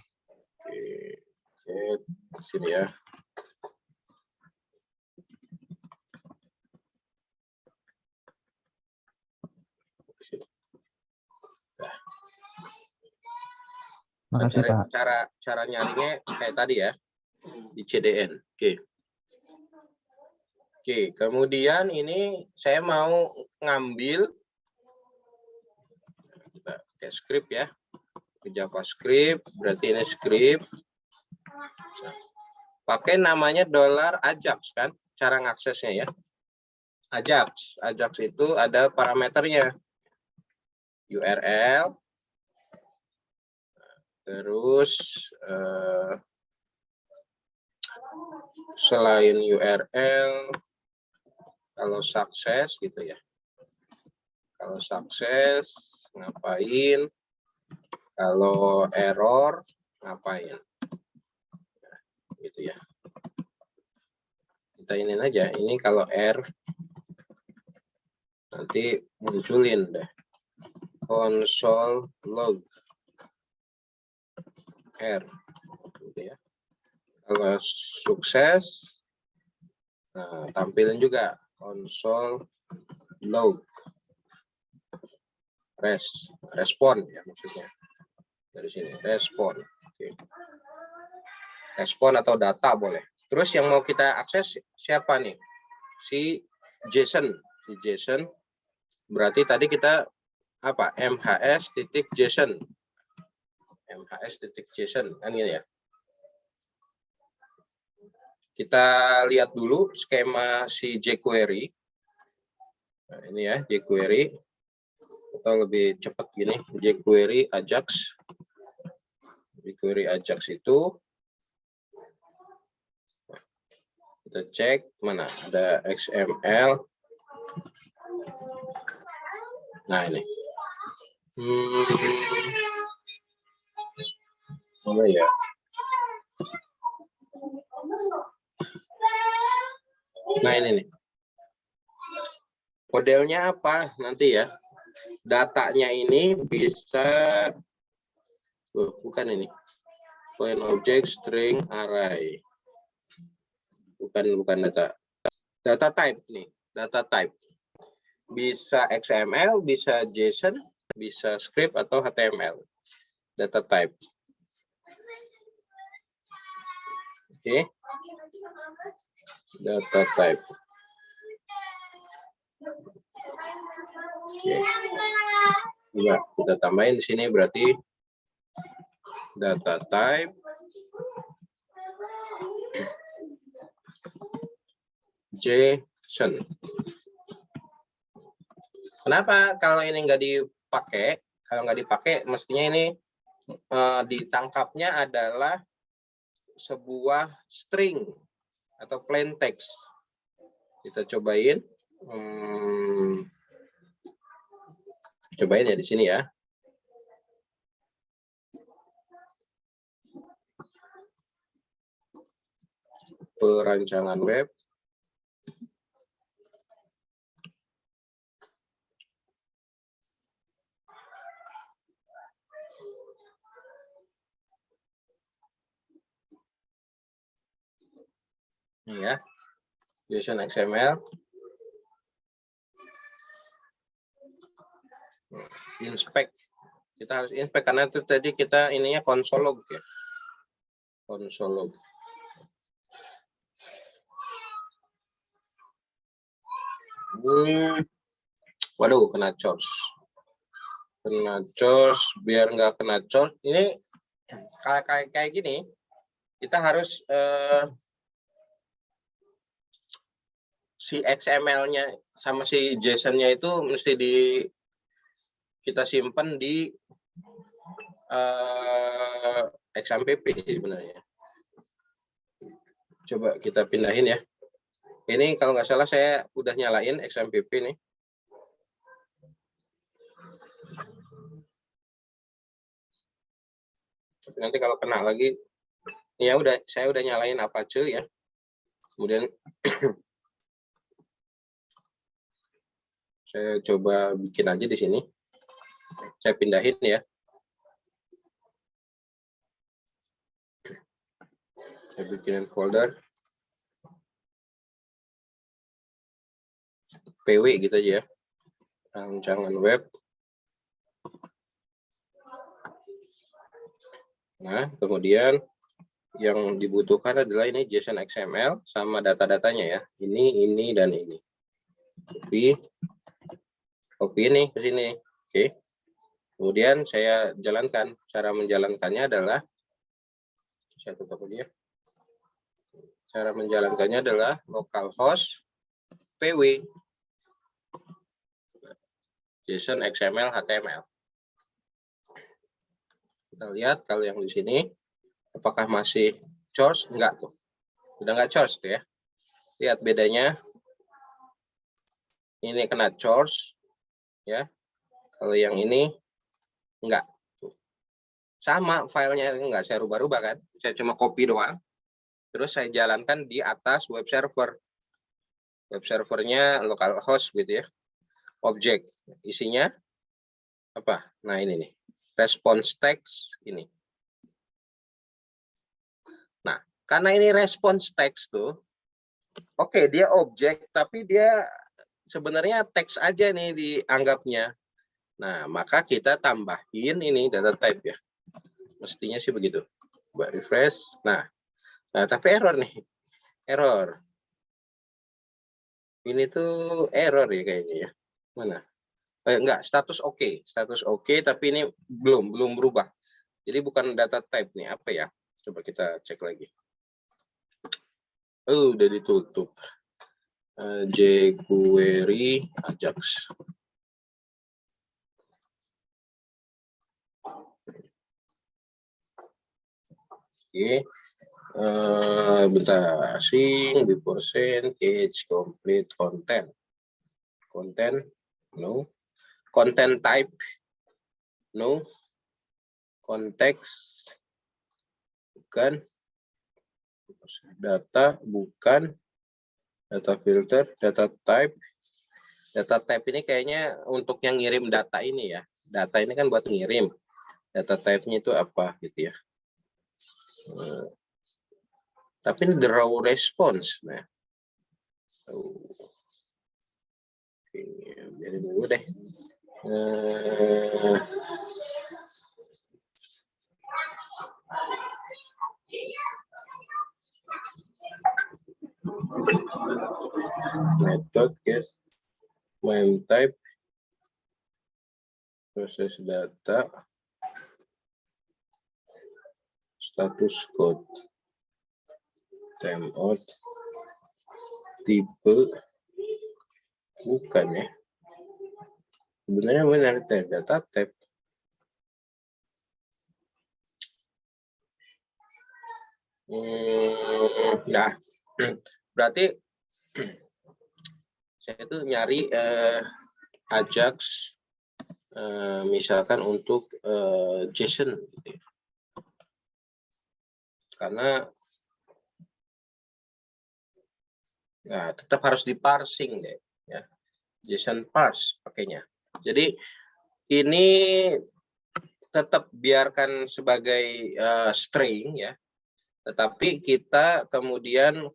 Oke, sini ya. Makasih Pak. Cara nyarinya kayak tadi ya, di CDN. Oke. Oke, kemudian ini saya mau ngambil kita pakai script ya. Ke JavaScript, berarti ini script. Pakai namanya $Ajax kan, cara ngaksesnya ya. Ajax itu ada parameternya. URL, terus selain URL, kalau sukses gitu ya. Kalau sukses ngapain? Kalau error ngapain? Nah, gitu ya. Kita ini aja. Ini kalau R nanti munculin deh. Console log R gitu ya. Kalau sukses, nah, tampilin juga console log respon ya maksudnya dari sini respon. Oke. Respon atau data boleh. Terus yang mau kita akses siapa nih? Si JSON. Berarti tadi kita apa? mhs.json. mhs.json kan ini ya. Kita lihat dulu skema si jQuery. Nah, ini ya jQuery. Atau lebih cepat gini, jQuery Ajax. jQuery Ajax itu kita cek mana ada XML. Nah ini. Mana ya? Nah ini nih. Modelnya apa nanti ya? Datanya ini bisa bukan ini. Point object string array. Bukan data. Data type nih, data type. Bisa XML, bisa JSON, bisa script atau HTML. Data type. Oke. Data type. Oke. Ya, kita tambahin di sini berarti data type JSON. Kenapa kalau ini nggak dipakai? Kalau nggak dipakai, mestinya ini ditangkapnya adalah sebuah string atau plain text. Kita cobain. Cobain ya di sini ya. Perancangan web. Ini ya. JSON XML. Inspect. Kita harus inspect karena itu tadi kita ininya console log ya. Console log. Waduh, kena charge. Kena charge, biar nggak kena charge. Ini kayak gini. Kita harus si XML-nya sama si JSON-nya itu mesti kita simpan di XAMPP sebenarnya. Coba kita pindahin ya. Ini kalau nggak salah saya udah nyalain XAMPP nih. Tapi nanti kalau kena lagi, ya udah, saya udah nyalain Apache ya. Kemudian saya coba bikin aja di sini. Saya pindahin ya. Saya bikinin folder PW gitu aja ya. Rancangan web. Nah, kemudian yang dibutuhkan adalah ini JSON XML sama data-datanya ya. Ini, dan ini. Copy ini ke sini. Oke. Kemudian saya jalankan. Cara menjalankannya adalah, saya tutup aja ya. Cara menjalankannya adalah localhost PW JSON XML HTML. Kita lihat kalau yang di sini apakah masih chores? Enggak tuh. Udah enggak chores tuh ya. Lihat bedanya. Ini kena chores ya. Kalau yang ini enggak. Tuh. Sama filenya enggak saya rubah-rubah kan. Saya cuma copy doang. Terus saya jalankan di atas web server. Web servernya localhost gitu ya. Objek. Isinya apa? Nah, ini nih. Response text ini. Nah, karena ini response text tuh, oke, dia objek, tapi dia sebenarnya teks aja nih dianggapnya. Nah, maka kita tambahin ini data type ya. Mestinya sih begitu. Coba refresh. Nah, tapi error nih. Error. Ini tuh error ya kayaknya ya. Mana? Enggak, status oke. Status oke, tapi ini belum berubah. Jadi bukan data type nih, apa ya? Coba kita cek lagi. Udah ditutup. jQuery Ajax. Oke. Bentar. Asing, before send, age, complete, content. Content, no. Content type, no. Context, bukan. Data, bukan. Data filter, data type. Data type ini kayaknya untuk yang ngirim data ini ya. Data ini kan buat ngirim. Data type-nya itu apa gitu ya. Tapi ini the raw response. Nah. Oke, biarin dulu deh. Method guys, MIME type, proses data, status code, timeout, tipe, bukan ya. Sebenarnya benar data type. Nah, berarti saya tuh nyari Ajax misalkan untuk JSON gitu ya. Karena tetap harus diparsing deh ya. JSON parse pakainya. Jadi ini tetap biarkan sebagai string ya. Tetapi kita kemudian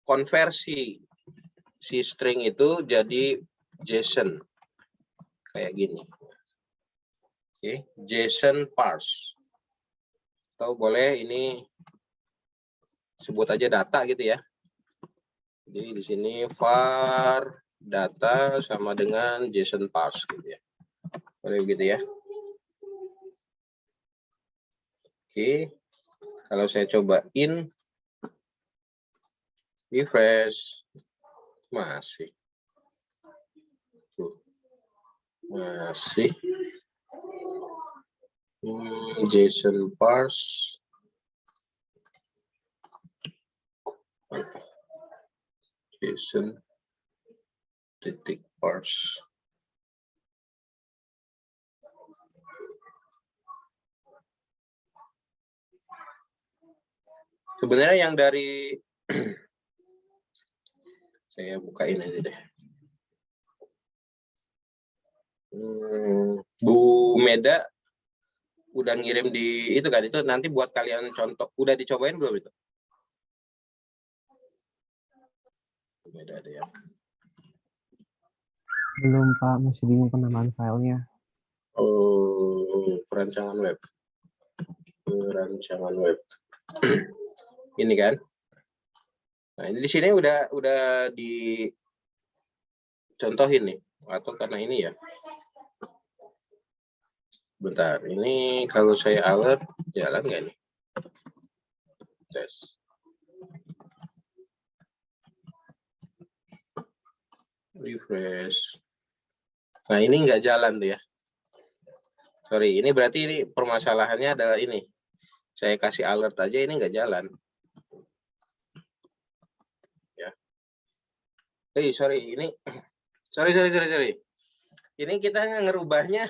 konversi si string itu jadi JSON kayak gini. Oke, JSON parse. Atau boleh ini sebut aja data gitu ya. Jadi di sini var data sama dengan JSON parse gitu ya. Boleh begitu ya. Oke. Kalau saya coba refresh, masih. Tuh. Masih. JSON parse. JSON titik parse. Sebenarnya yang dari saya bukain aja deh. Bu Meda udah ngirim di itu kan, itu nanti buat kalian contoh. Udah dicobain belum itu? Bu Meda ada ya. Belum Pak, masih bingung penamaan filenya. Oh, perancangan web. Perancangan web. Ini kan. Nah, ini di sini udah dicontohin nih, atau karena ini ya. Bentar, ini kalau saya alert jalan nggak nih? Tes. Refresh. Nah, ini nggak jalan tuh ya. Sorry, ini berarti ini permasalahannya adalah ini. Saya kasih alert aja ini nggak jalan. Ya. Sorry, ini sorry. Ini kita ngerubahnya.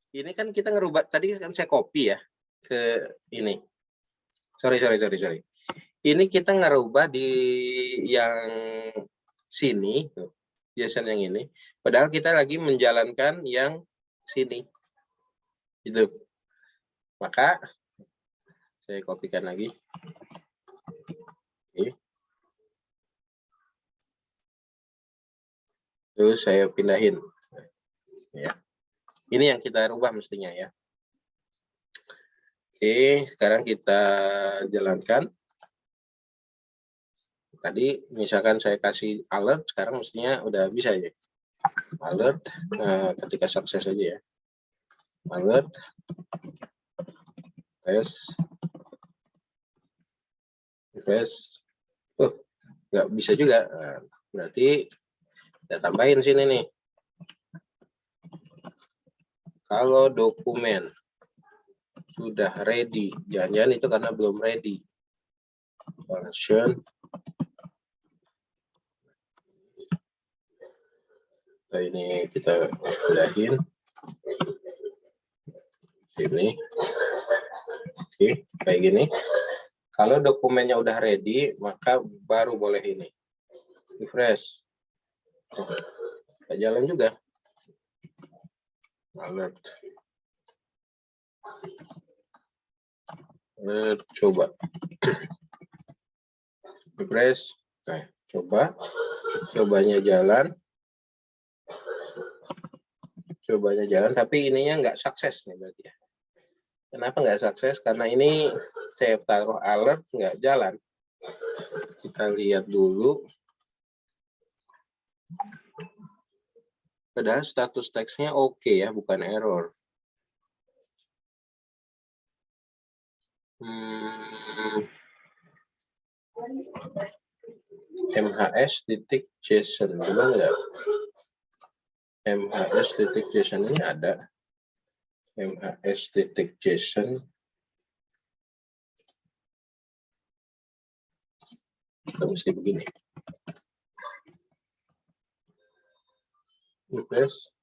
Ini kan kita ngerubah tadi kan saya copy ya ke ini. Sorry. Ini kita ngerubah di yang sini, JSON yang ini. Padahal kita lagi menjalankan yang sini. Itu. Maka saya kopikan lagi. Oke. Terus saya pindahin. Ya. Ini yang kita rubah mestinya ya. Oke, sekarang kita jalankan. Tadi misalkan saya kasih alert, sekarang mestinya udah bisa ya. Alert, ketika sukses aja ya. Alert, refresh. Nggak bisa juga. Nah, berarti kita tambahin sini nih. Kalau dokumen sudah ready, jangan-jangan itu karena belum ready. Function. Nah, ini kita udahin. Sini. Oke, kayak gini. Kalau dokumennya udah ready, maka baru boleh ini. Refresh. Nggak jalan juga. Alert. Coba. Refresh. Nah, coba. Cobanya jalan. Tapi ininya nggak sukses nih berarti ya. Kenapa nggak sukses? Karena ini saya taruh alert nggak jalan. Kita lihat dulu. Padahal status teksnya oke ya, bukan error. MHS.json, coba nggak? MHS.json ini ada. MHS.json. Kita mesti begini. Refresh.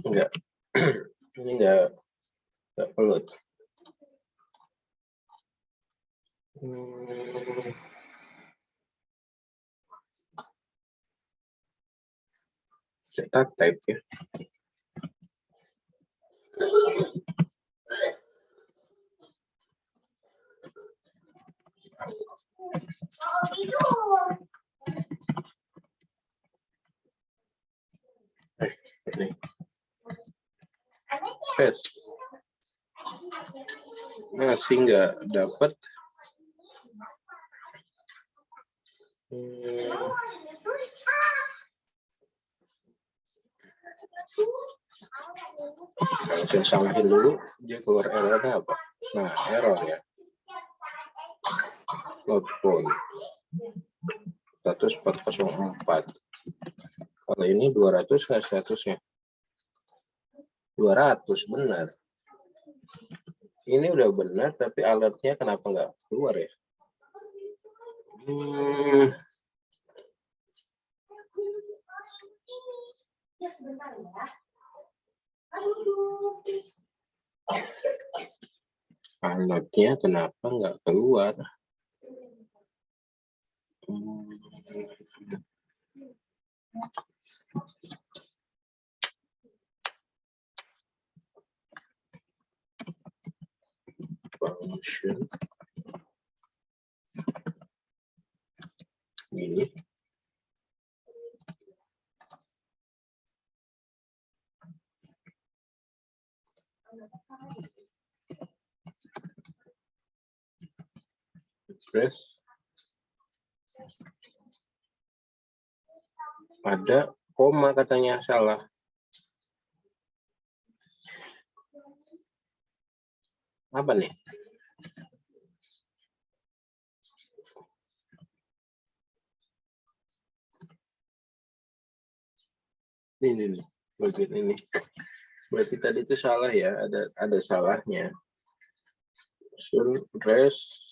Enggak. Ini enggak perlu. Cetak type ya. Ini. Yes. Masih nggak dapat. Kalau saya salahin dulu, dia keluar errornya apa? Nah, error ya. Load phone. Status 404. Kalau ini 200 nggak statusnya? 200, benar. Ini udah benar, tapi alertnya kenapa nggak keluar ya? Alertnya kenapa nggak keluar? Function ini. Refresh. Ada koma katanya salah. Apa nih? Ini nih, bagian ini. Berarti tadi itu salah ya, ada salahnya. Rest.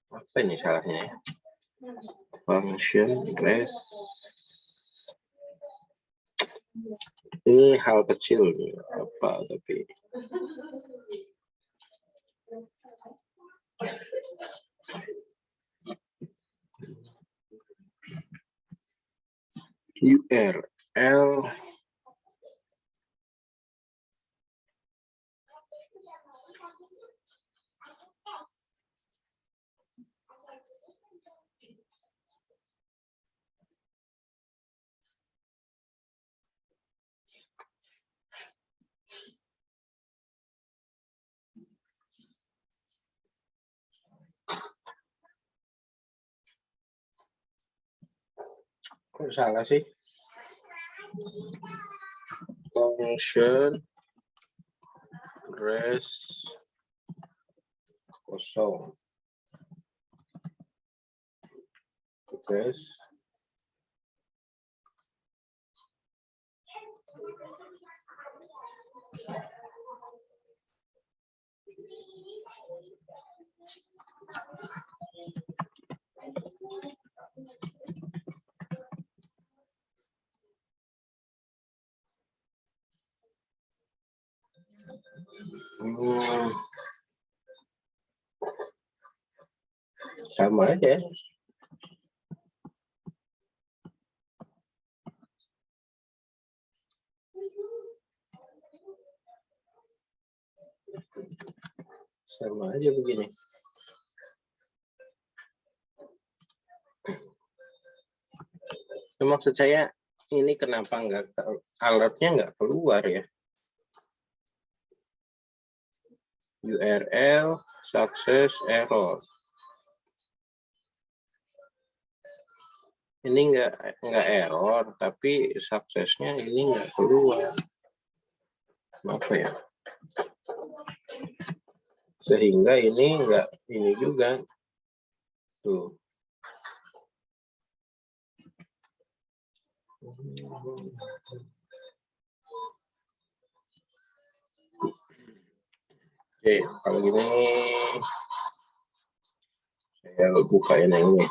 Apa ini salahnya ya? Function rest. Ini hal kecil nih, apa tapi URL kok salah sih? Function rest kosong. Rest sama aja. Sama aja begini. Maksud saya ini kenapa nggak alertnya nggak keluar ya? URL success error. Ini nggak error, tapi suksesnya ini nggak keluar. Apa ya? Sehingga ini nggak ini juga. Tuh. Oke, kalau gini saya bukain yang ini.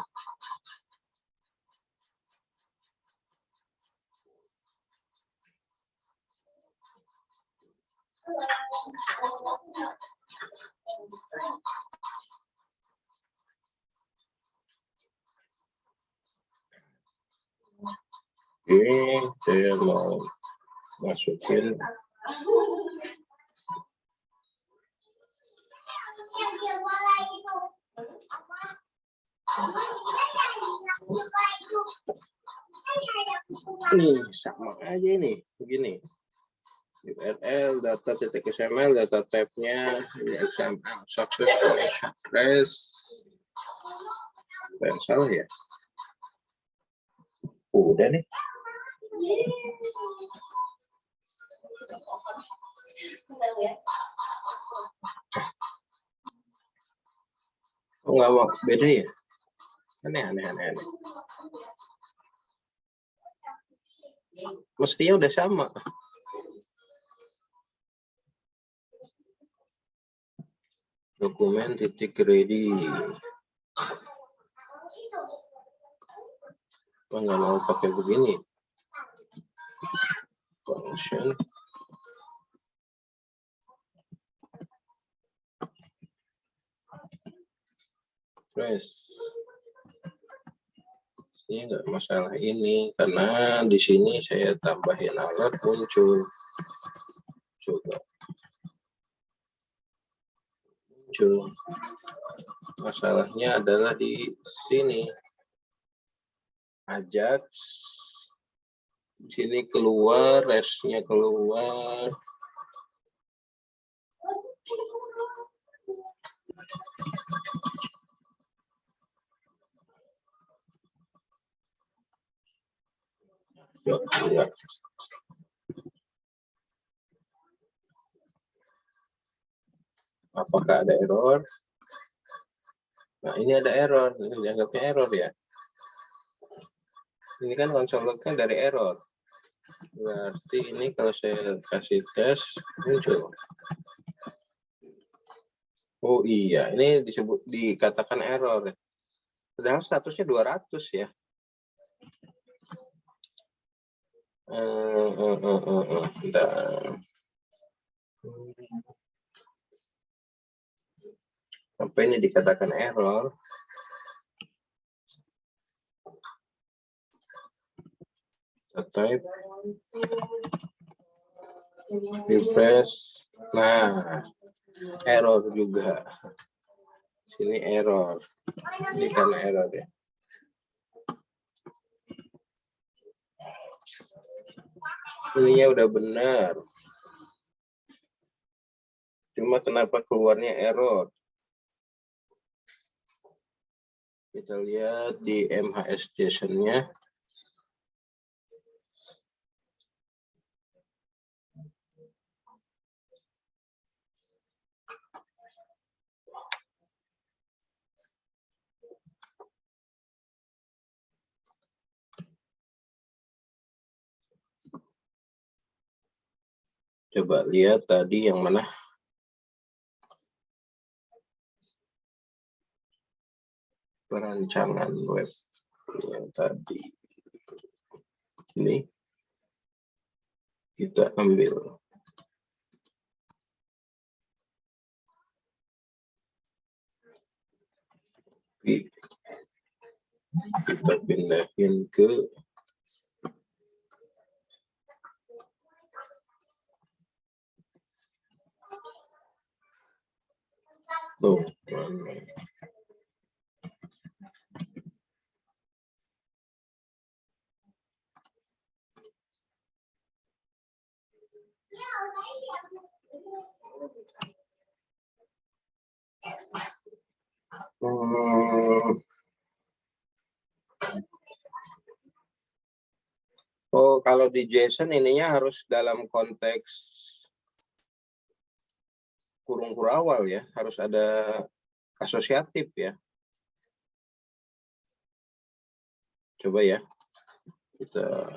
Oke, saya mau masukin nih, sama aja ini begini. URL data.xml data type-nya ini XML success rest. Yang salah ya? Udah nih. Oh, nggak mau beda ya? Aneh. Mestinya udah sama. Dokumen titik ready. Apa nggak mau pakai begini? Function. Press. Ini nggak masalah ini karena di sini saya tambahin alert muncul. Coba. Muncul. Masalahnya adalah di sini. Ajax. Di sini keluar, restnya keluar. Ya. Apakah ada error? Nah, ini ada error. Ini dianggapnya error ya. Ini kan konsol lognya dari error. Berarti ini kalau saya kasih tes, muncul. Oh iya, ini dikatakan error. Padahal statusnya 200 ya. Bentar. Apa ini dikatakan error? Kita type refresh. Nah, error juga. Sini error. Ini karena error ya. Ininya udah benar. Cuma kenapa keluarnya error? Kita lihat di MHS JSON-nya. Coba lihat tadi yang mana? Perancangan web yang tadi. Ini kita ambil. Kita pindahin ke oh, kalau di JSON ininya harus dalam konteks kurung kurawal ya, harus ada asosiatif ya. Coba ya, kita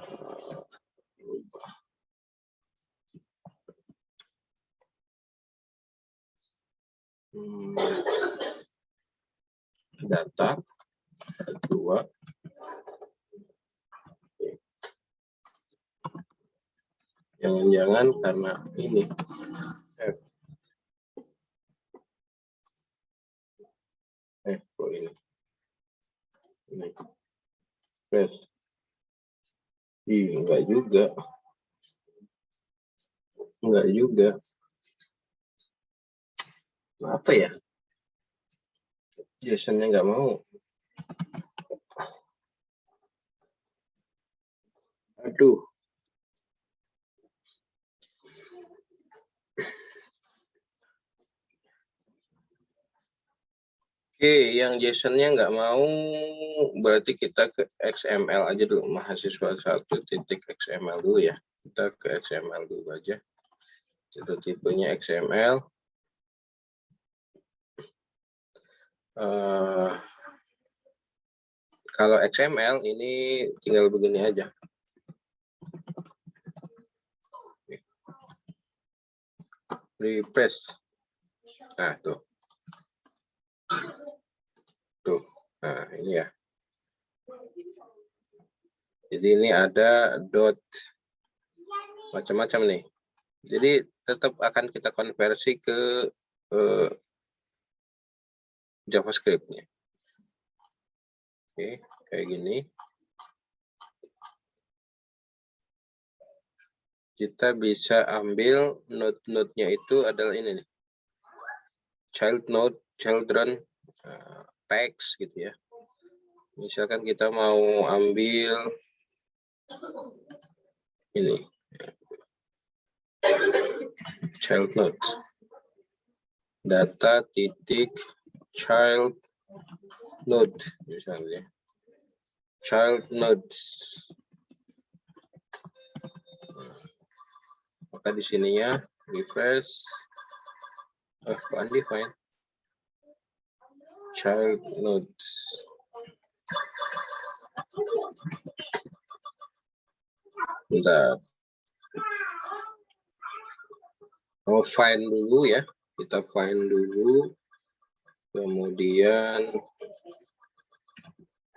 ubah. Data kedua. Jangan-jangan karena ini kok ini press enggak juga apa ya, JSON-nya nggak mau. Aduh. Oke, yang JSON-nya nggak mau, berarti kita ke XML aja dulu, mahasiswa 1.xml dulu ya. Kita ke XML dulu aja. Itu tipenya XML. Kalau XML ini tinggal begini aja. Refresh. Nah, tuh. Nah, ini ya. Jadi ini ada dot macam-macam nih. Jadi tetap akan kita konversi ke JavaScript-nya. Oke, kayak gini. Kita bisa ambil node-node-nya itu adalah ini nih. Child node, children, text gitu ya. Misalkan kita mau ambil ini. Child node. Data titik child node misalnya. Child node. Maka di sininya refresh. Undefined. Child nodes. Bentar. Oh, find dulu ya. Kita find dulu. Kemudian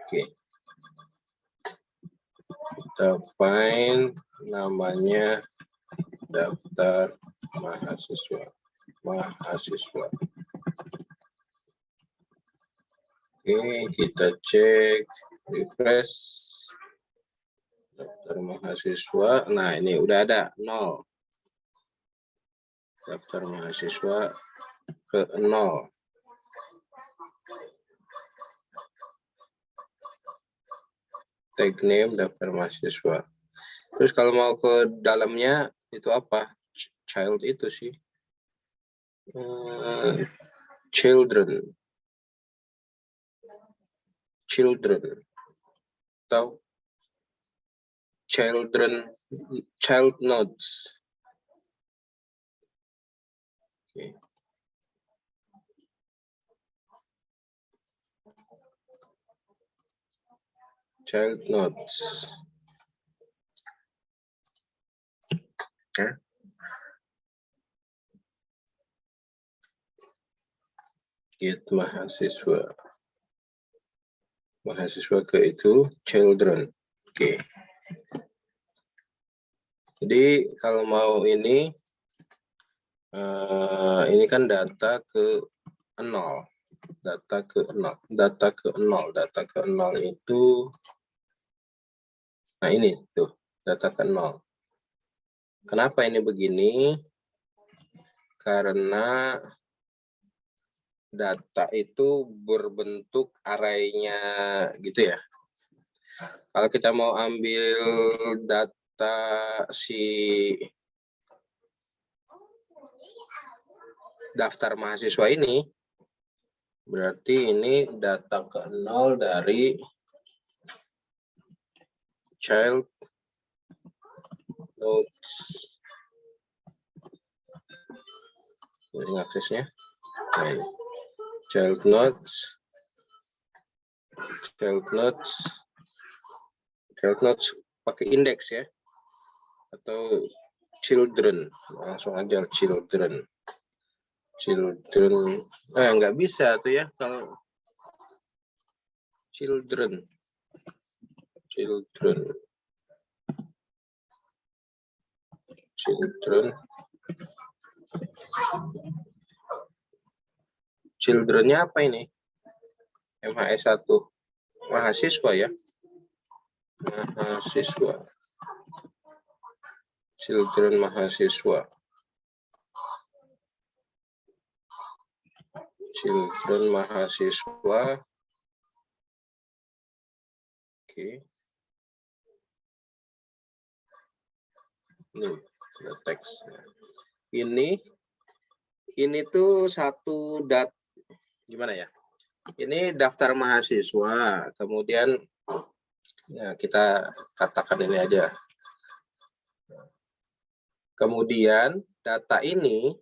oke. Kita find namanya daftar mahasiswa. Oke, kita cek refresh daftar mahasiswa. Nah, ini udah ada 0. Daftar mahasiswa ke 0. Tag name daftar mahasiswa. Terus kalau mau ke dalamnya itu apa? Child itu sih. Children atau child nodes. Okay. Child nodes. Okay. Get mahasiswa ke itu children. Oke. Jadi kalau mau ini kan data ke 0. Data ke 0 itu nah ini tuh data ke 0. Kenapa ini begini? Karena data itu berbentuk array-nya gitu ya. Kalau kita mau ambil data si daftar mahasiswa ini, berarti ini data ke 0 dari child nodes. Ini aksesnya. Nah, ini. Child nodes pakai indeks ya, atau children, langsung aja children. Nggak bisa tuh ya kalau children. Children-nya apa ini? MHS1 mahasiswa ya. Mahasiswa. Children mahasiswa. Oke. Ini ada teks. Ini tuh satu gimana ya? Ini daftar mahasiswa, kemudian ya kita katakan ini aja. Kemudian data ini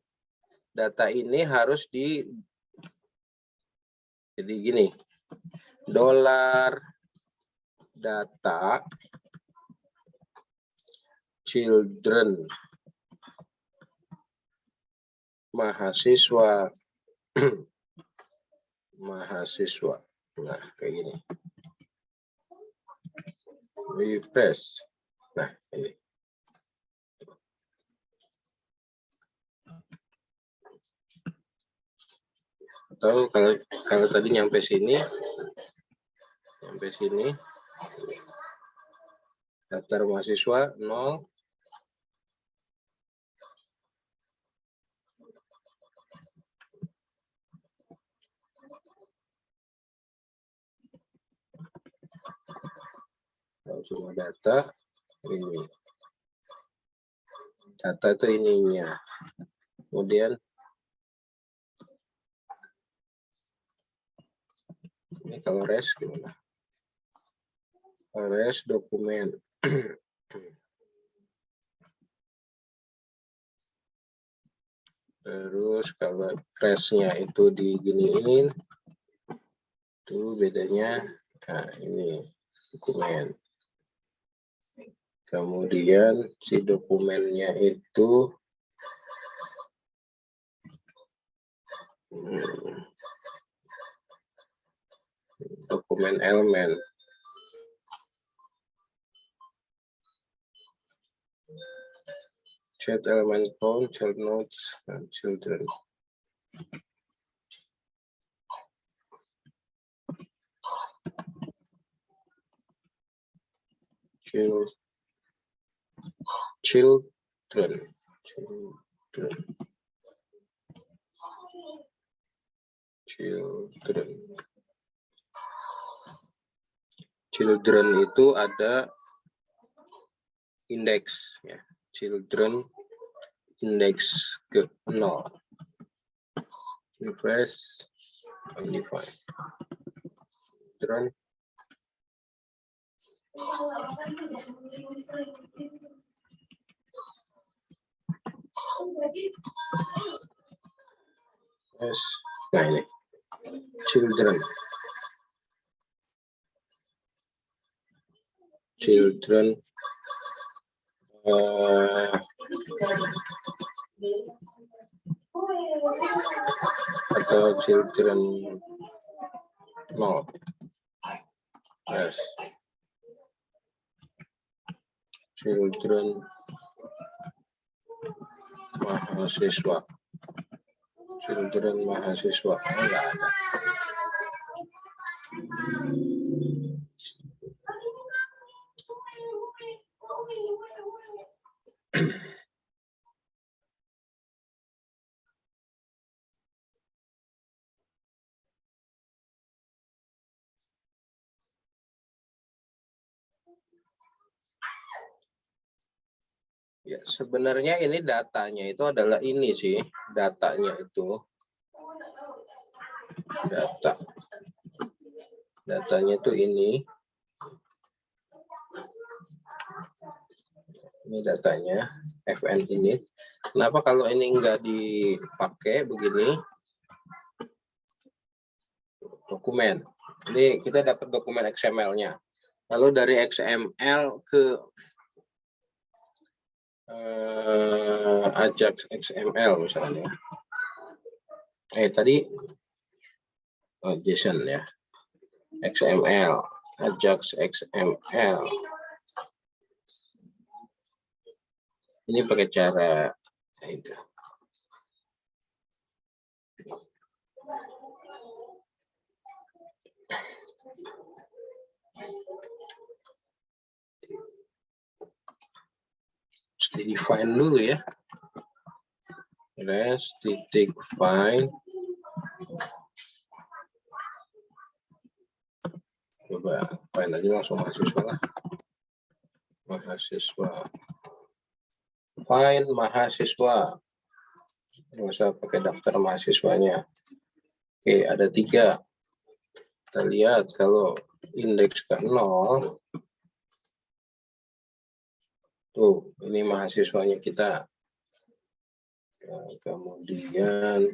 harus jadi gini. $data children mahasiswa Nah, kayak gini. Refresh. Nah, ini. Atau kalau tadi nyampe sini, daftar mahasiswa 0. Kalau semua data ini, data itu ininya. Kemudian ini kalau res gimana? Res dokumen. Terus kalau resnya itu diginiin, itu bedanya. Nah, ini dokumen. Kemudian si dokumennya itu dokumen elemen. Chat element phone, child notes, and children. Children. Children itu ada indeks ya. Children indeks ke 0. Refresh undefined. Children yes. Nah ini children atau children 0. Yes. Children mahasiswa. Children mahasiswa. Enggak ada. Ya, sebenarnya ini datanya itu adalah ini sih, datanya itu. Datanya itu ini. Ini datanya, FN ini. Kenapa kalau ini enggak dipakai begini? Dokumen. Ini kita dapat dokumen XML-nya. Lalu dari XML ke Ajax XML misalnya. Tadi JSON ya. XML, Ajax XML. Ini pakai cara itu. Define dulu ya. Res titik find. Coba find aja langsung mahasiswa lah. Mahasiswa. Find mahasiswa. Nggak usah pakai daftar mahasiswanya. Oke, ada 3. Kita lihat kalau indeks ke 0. Tuh, ini mahasiswanya kita. Nah, kemudian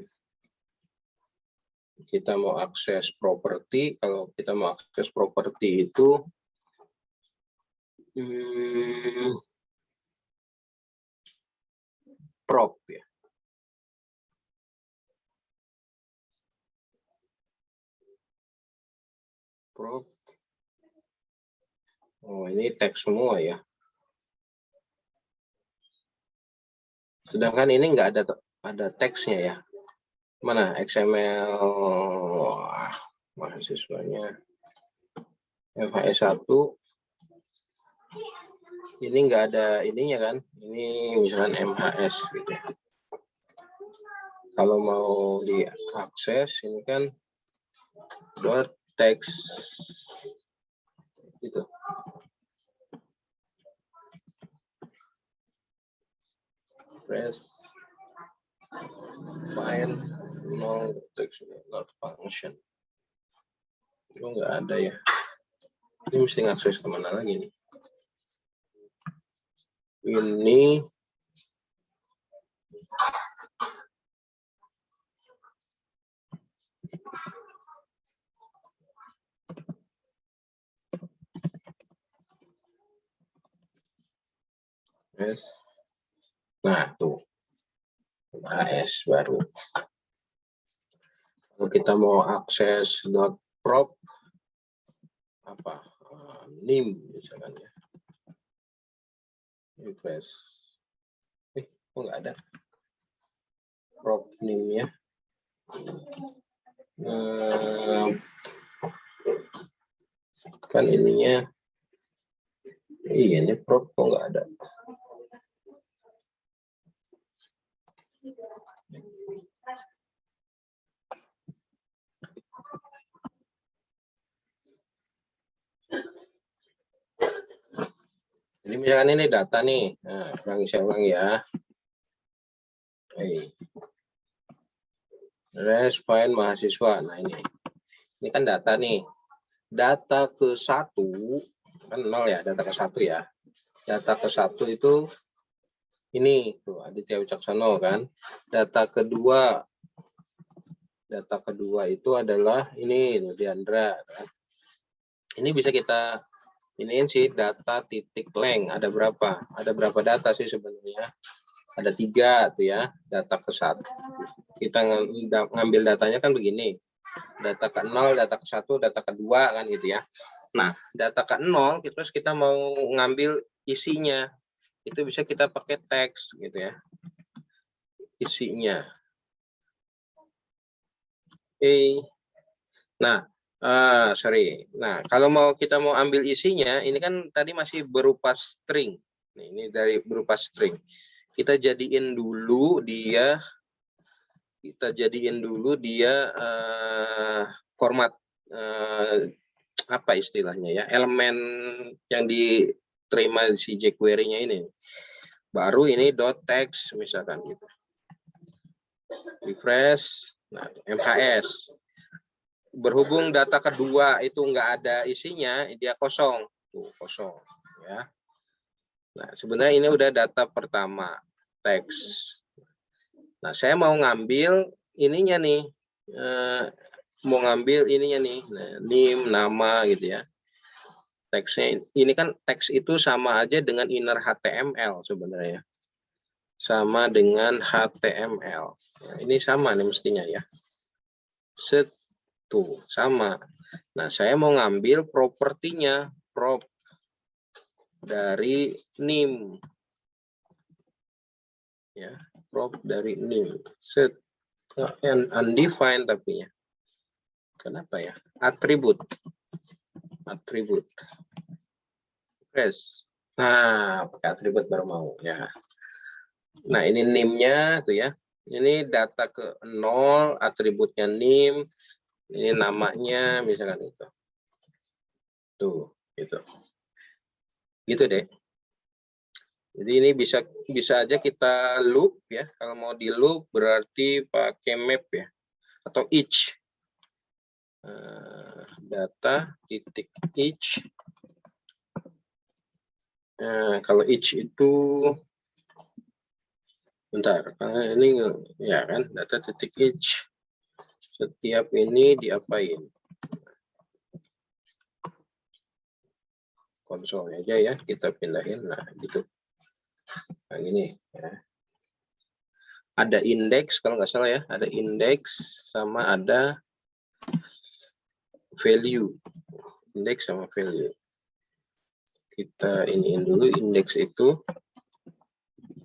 kita mau akses properti. Kalau kita mau akses properti itu prop ya. prop. Oh, ini teks semua ya. Sedangkan ini nggak ada teksnya ya. Mana XML? Wah, mahasiswanya FHS 1. Ini nggak ada ininya kan? Ini misalkan MHS gitu. Kalau mau diakses ini kan dot text gitu. Press find no text not function. Itu nggak ada ya. Ini mesti ngakses kemana lagi nih? Ini yes. Nah tuh AS baru. Kalau kita mau akses .prop apa nim misalkan ya. Refresh. Kok nggak ada prop nim-nya? Kan ininya, iya ini prop kok nggak ada. Jadi misalkan ini data nih, nah, saya ulang ya. Find mahasiswa. Nah ini kan data nih. Data ke 1 kan 0 ya, data ke 1 ya. Data ke 1 itu ini tuh Aditya Wicaksono kan. Data kedua itu adalah ini Diandra kan. Ini bisa kita iniin sih data titik length ada berapa? Ada berapa data sih sebenarnya? Ada 3 tuh ya, data ke 1. Kita ngambil datanya kan begini. Data ke 0, data ke 1, data ke 2 kan gitu ya. Nah, data ke 0 terus kita mau ngambil isinya. Itu bisa kita pakai teks gitu ya. Isinya. Oke. Nah, sorry. Nah, kalau kita mau ambil isinya, ini kan tadi masih berupa string. Nih, ini dari berupa string. Kita jadiin dulu dia format apa istilahnya ya, elemen yang diterima si jQuery-nya ini. Baru ini .text misalkan gitu. Refresh. Nah, MHS. Berhubung data kedua itu nggak ada isinya, dia kosong. Tuh, kosong ya. Nah, sebenarnya ini udah data pertama, teks. Nah, saya mau ngambil ininya nih. Mau ngambil ininya nih. Nah, nim, nama gitu ya. Teksnya ini kan teks itu sama aja dengan inner HTML sebenarnya. Sama dengan HTML. Nah, ini sama nih mestinya ya. Set tuh, sama. Nah, saya mau ngambil propertinya, prop dari nim. Ya, prop dari nim. Set undefined tapi ya. Kenapa ya? Atribut. Press. Nah, pakai atribut baru mau ya. Nah, ini nim-nya tuh ya. Ini data ke 0, atributnya nim. Ini namanya misalkan itu. Tuh, gitu. Gitu deh. Jadi ini bisa aja kita loop ya. Kalau mau di loop berarti pakai map ya atau each. Data titik each. Kalau each itu bentar, karena ini ya kan data titik each. Setiap ini diapain? Konsolnya aja ya, kita pindahin. Nah, gitu. Nah, ini ya. Ada indeks kalau nggak salah ya, ada indeks sama ada value, indeks sama value. Kita iniin dulu indeks itu,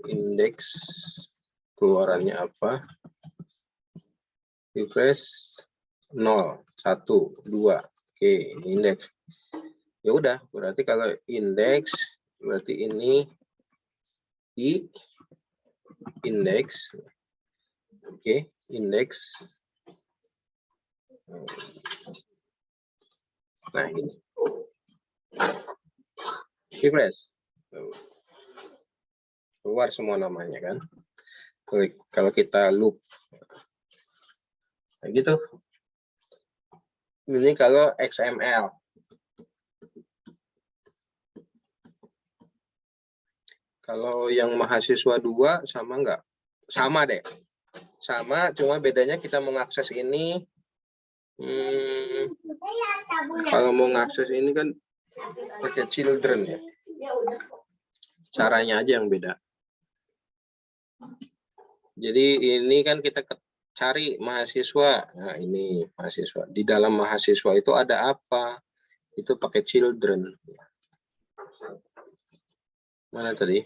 indeks keluarannya apa, refresh 0, 1, 2, oke, indeks. Ya udah, berarti kalau indeks berarti ini di indeks, oke, indeks. Nah ini, refresh, keluar semua namanya kan. Kalau kita loop, nah, gitu. Ini kalau XML. Kalau yang mahasiswa 2 sama nggak? Sama deh. Sama, cuma bedanya kita mengakses ini. Kalau mau mengakses ini kan pakai children ya. Caranya aja yang beda. Jadi ini kan kita cari mahasiswa. Nah ini mahasiswa. Di dalam mahasiswa itu ada apa? Itu pakai children. Mana tadi?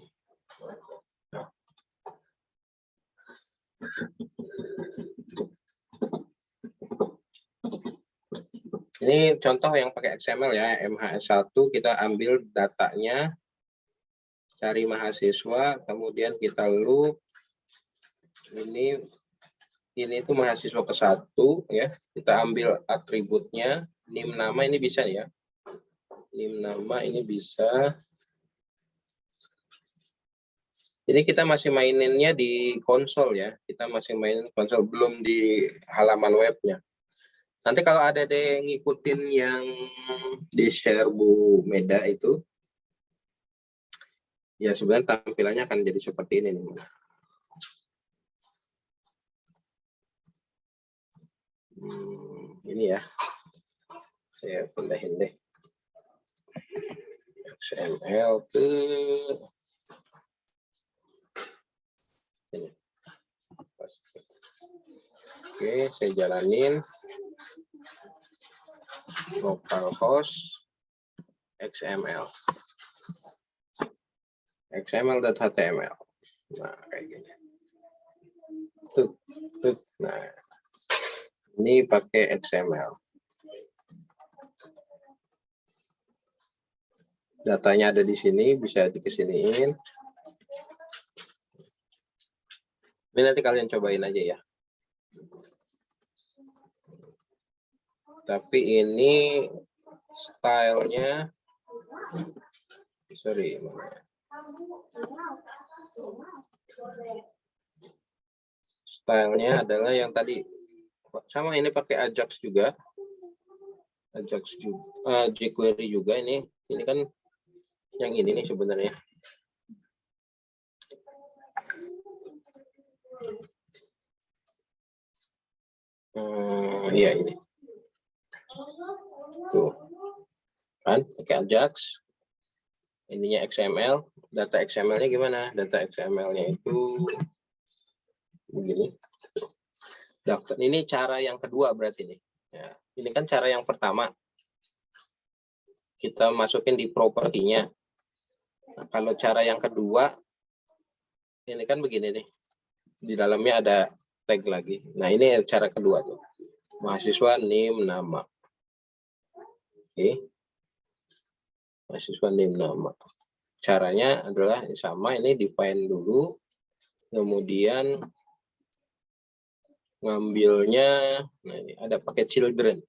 Ini contoh yang pakai XML ya, MHS1 kita ambil datanya, cari mahasiswa, kemudian kita loop. Ini itu mahasiswa ke-1 ya, kita ambil atributnya, nim nama ini bisa ya. Nim nama ini bisa. Ini kita masih maininnya di konsol ya, kita masih mainin konsol, belum di halaman webnya. Nanti kalau ada yang ngikutin yang di share Bu Meda itu, ya sebenarnya tampilannya akan jadi seperti ini nih. Ini ya, saya pindahin deh. XML ke ini. Oke, saya jalanin. Localhost XML. XML.html. Nah, kayak gini. Tuh. Nah, ini pakai XML. Datanya ada di sini, bisa dikesiniin. Ini nanti kalian cobain aja ya. Tapi ini stylenya, sorry, stylenya adalah yang tadi sama, ini pakai Ajax juga, Ajax juga, jQuery juga ini kan yang ini nih sebenarnya. Iya ini. Tuh. Kan pakai Ajax. Ininya XML, data XML-nya gimana? Data XML-nya itu begini. Ini cara yang kedua berarti nih. Ya, ini kan cara yang pertama. Kita masukin di propertinya. Nah, kalau cara yang kedua, ini kan begini nih. Di dalamnya ada tag lagi. Nah, ini cara kedua tuh. Mahasiswa name nama. Oke. Mahasiswa name nama. Caranya adalah sama, ini define dulu. Kemudian ngambilnya, nah ini ada pakai children.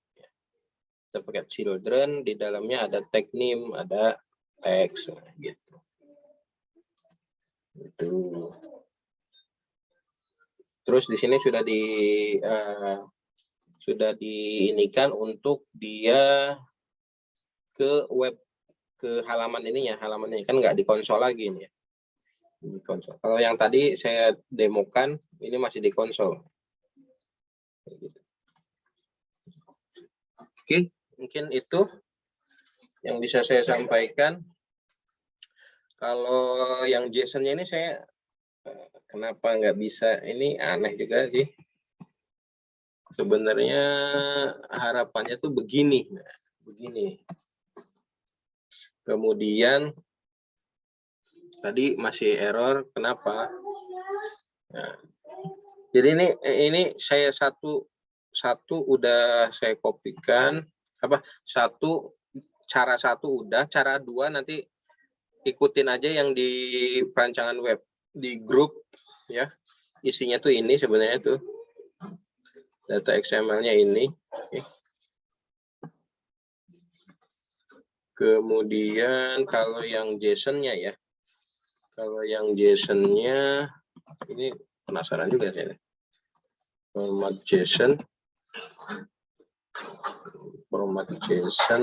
Kita pakai children, di dalamnya ada tag name, ada text, nah, gitu. Itu. Terus di sini sudah diinikan untuk dia ke web, ke halaman ininya, halaman ini kan nggak di konsol lagi ini ya. Di konsol. Kalau yang tadi saya demokan, ini masih di konsol. Oke, mungkin itu yang bisa saya sampaikan. Kalau yang JSON-nya ini saya kenapa nggak bisa, ini aneh juga sih. Sebenarnya harapannya tuh begini. Nah, begini. Kemudian tadi masih error, kenapa? Nah, jadi ini saya satu udah saya kopikan, cara satu udah, cara dua nanti ikutin aja yang di perancangan web di grup ya. Isinya tuh ini sebenarnya tuh data XML-nya ini. Oke. Kemudian kalau yang JSON-nya ya, kalau yang JSON-nya ini penasaran juga saya. Format JSON,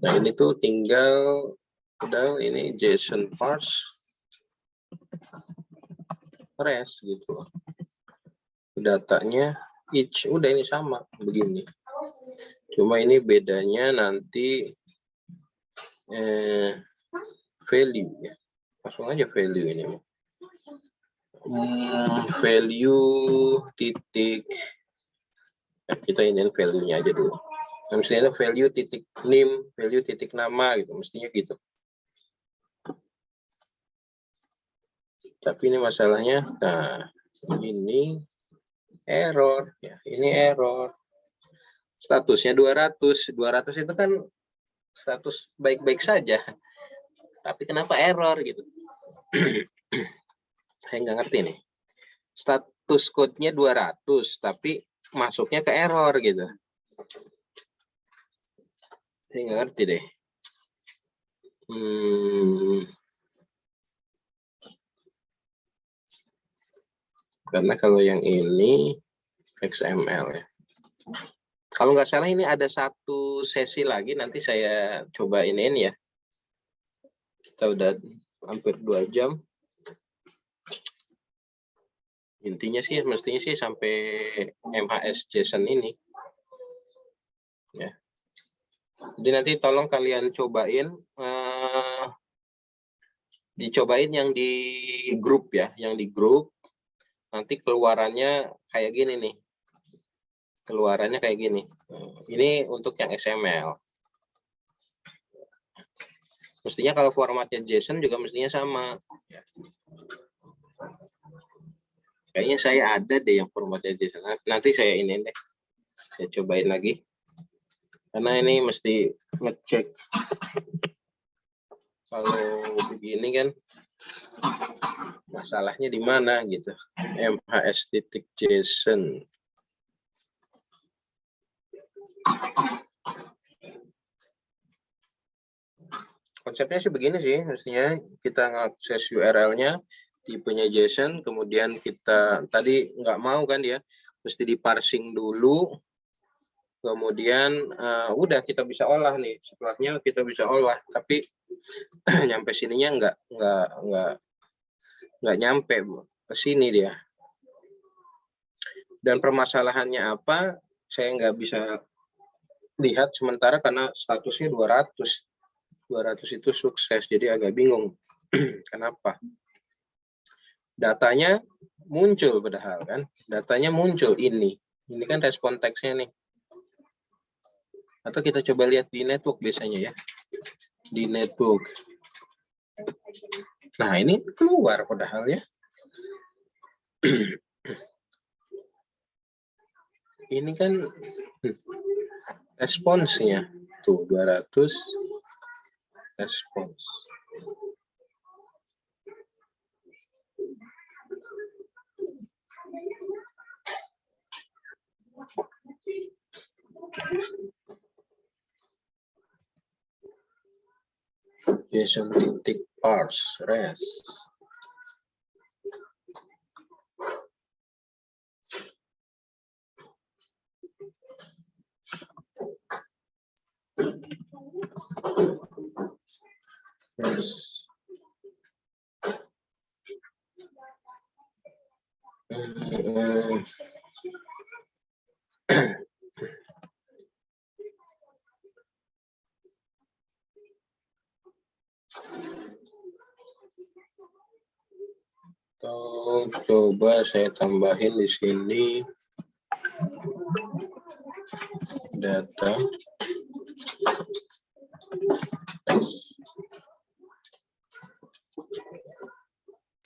nah ini tuh tinggal udah ini JSON parse res gitu, datanya each udah ini sama begini, cuma ini bedanya nanti value ya, langsung aja value ini value titik, kita ini value-nya aja dulu. Nah, misalnya value titik name, value titik nama gitu, mestinya gitu. Tapi ini masalahnya, nah ini error ya, ini error. Statusnya 200 itu kan status baik-baik saja. Tapi kenapa error gitu? Saya nggak ngerti nih. Status code-nya 200 tapi masuknya ke error gitu. Saya nggak ngerti deh. Karena kalau yang ini XML ya. Kalau nggak salah ini ada satu sesi lagi, nanti saya coba iniin ya. Kita udah hampir 2 jam. Intinya sih, mestinya sih sampai MHS JSON ini. Ya. Jadi nanti tolong kalian cobain, dicobain yang di grup ya, yang di grup. Nanti keluarannya kayak gini nih. Keluarannya kayak gini. Ini untuk yang XML. Mestinya kalau formatnya JSON juga mestinya sama. Kayaknya saya ada deh yang formatnya JSON. Nanti saya ini deh. Saya cobain lagi. Karena ini mesti ngecek. Kalau begini kan masalahnya di mana gitu. MHS.json. Konsepnya sih begini sih, mestinya kita ngakses URL-nya, tipenya JSON, kemudian kita tadi nggak mau kan ya, mesti diparsing dulu, kemudian udah kita bisa olah nih, setelahnya kita bisa olah, tapi nyampe sininya nggak nyampe ke sini dia. Dan permasalahannya apa? Saya nggak bisa lihat sementara karena statusnya 200 itu sukses, jadi agak bingung kenapa. Datanya muncul padahal kan, datanya muncul ini kan respon teksnya nih. Atau kita coba lihat di network biasanya ya, di network. Nah ini keluar padahal ya. Ini kan responsnya tuh 200 respons. JSON titik parse res. Oh, coba saya tambahin di sini data.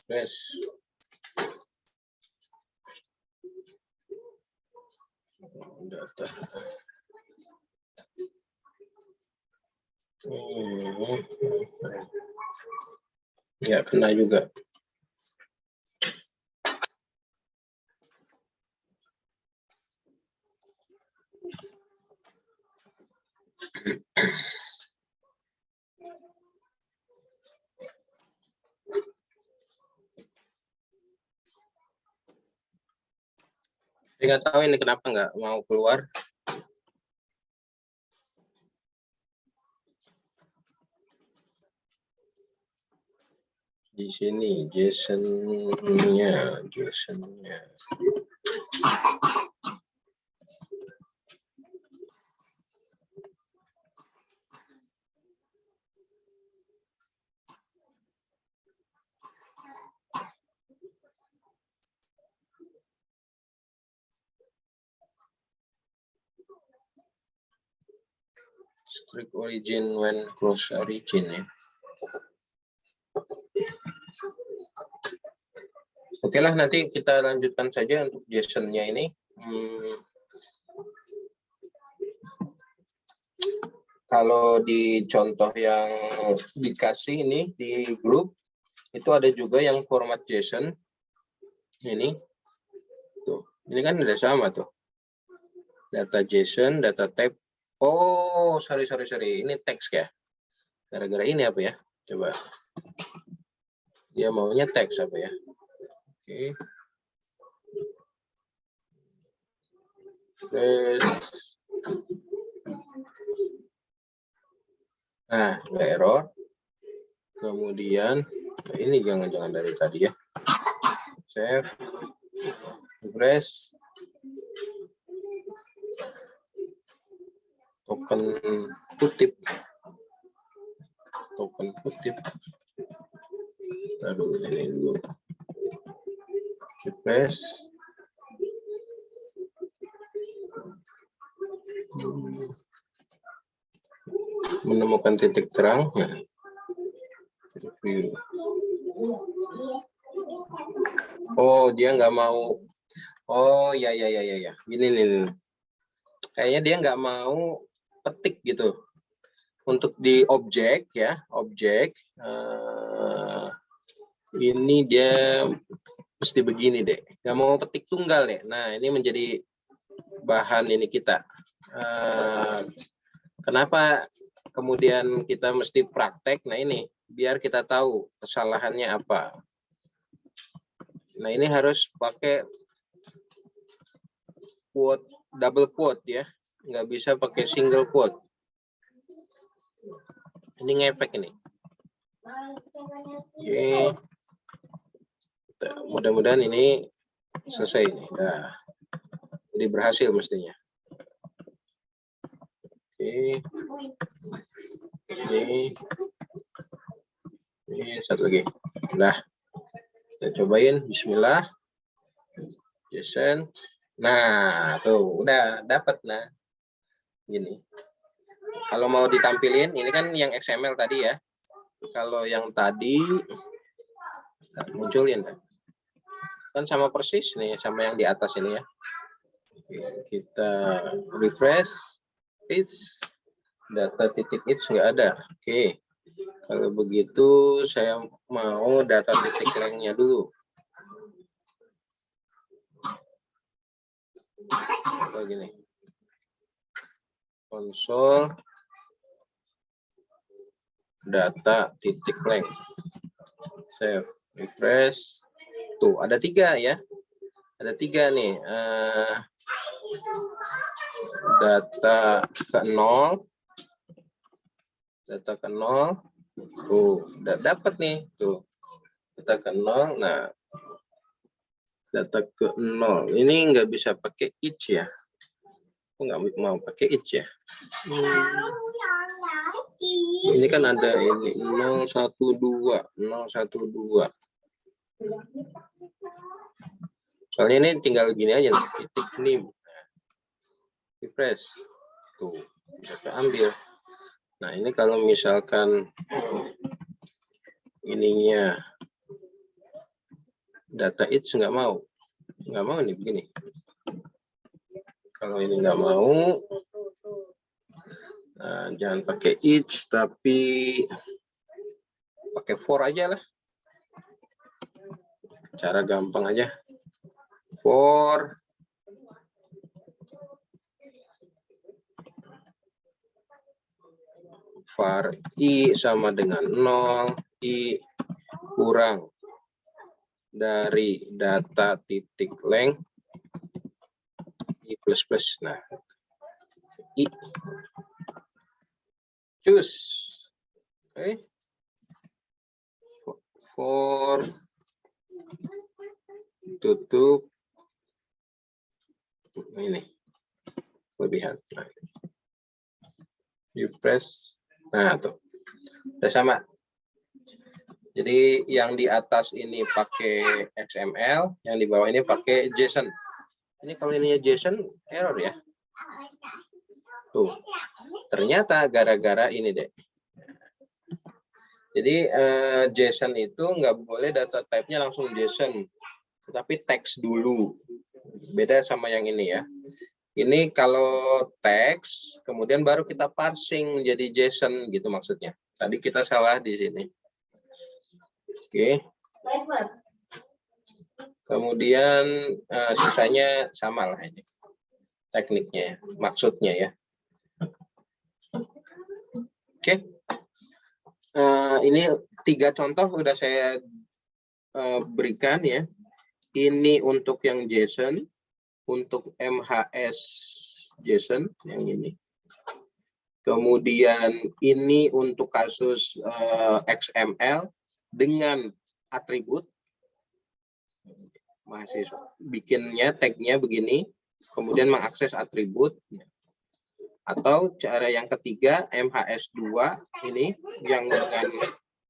Yes. Data. Ya, kena juga. Saya nggak tahu ini kenapa nggak mau keluar. Di sini JSON-nya. Strict origin when cross origin ya. Oke lah, nanti kita lanjutkan saja untuk JSON-nya ini. Kalau di contoh yang dikasih ini di grup, itu ada juga yang format JSON. Ini, tuh, ini kan udah sama tuh. Data JSON, data type. Oh, sorry. Ini teks ya. Gara-gara ini apa ya? Coba. Dia maunya teks apa ya? Oke. Nah, error. Kemudian ini jangan-jangan dari tadi ya. Save. Refresh. Token kutip. Aduh, ini dulu. Refresh. Menemukan titik terang. Oh, dia nggak mau. Oh, ya. Gini nih. Kayaknya dia nggak mau petik gitu. Untuk di objek ya, ini dia mesti begini deh. Nggak mau petik tunggal deh. Nah, ini menjadi bahan ini kita. Kenapa kemudian kita mesti praktek? Nah, ini biar kita tahu kesalahannya apa. Nah, ini harus pakai quote, double quote ya. Nggak bisa pakai single quote. Ini ngefek ini. Oke. Mudah-mudahan ini selesai ini. Nah, jadi berhasil mestinya. Oke. Ini satu lagi. Nah, kita cobain. Bismillah. JSON. Nah, tuh udah dapat nah. Gini. Kalau mau ditampilin, ini kan yang XML tadi ya. Kalau yang tadi munculin kan sama persis nih sama yang di atas ini ya. Kita refresh, data titik it nggak ada. Oke, kalau begitu saya mau data titik lengnya dulu. Begini, konsol data titik leng, save, refresh. Tuh ada 3 ya, ada 3 nih. Data ke 0, tuh udah dapat nih, tuh data ke 0. Nah, data ke 0 ini nggak bisa pakai each ya. Aku nggak mau pakai each ya. Ini kan ada ini 012. Soalnya ini tinggal gini aja, titik nim. Refresh. Tuh, bisa keambil. Nah, ini kalau misalkan ininya data each nggak mau nih begini. Kalau ini nggak mau, nah, jangan pakai each, tapi pakai for aja lah. Cara gampang aja. For var i sama dengan 0, i kurang dari data titik length i plus plus. Nah, i choose. Oke. For tutup ini kelebihan. Nah, you press. Nah, tuh. Udah sama. Jadi yang di atas ini pakai XML, yang di bawah ini pakai JSON. Ini kalau ininya JSON error ya. Tuh. Ternyata gara-gara ini deh. Jadi JSON itu nggak boleh data type-nya langsung JSON, tetapi teks dulu. Beda sama yang ini ya. Ini kalau teks, kemudian baru kita parsing menjadi JSON gitu maksudnya. Tadi kita salah di sini. Oke. Kemudian sisanya sama lah ini. Tekniknya, maksudnya ya. Oke. Ini 3 contoh udah saya berikan ya. Ini untuk yang JSON, untuk MHS JSON yang ini. Kemudian ini untuk kasus XML dengan atribut. Mahasiswa bikinnya tagnya begini, kemudian mengakses atribut. Atau cara yang ketiga MHS2 ini yang dengan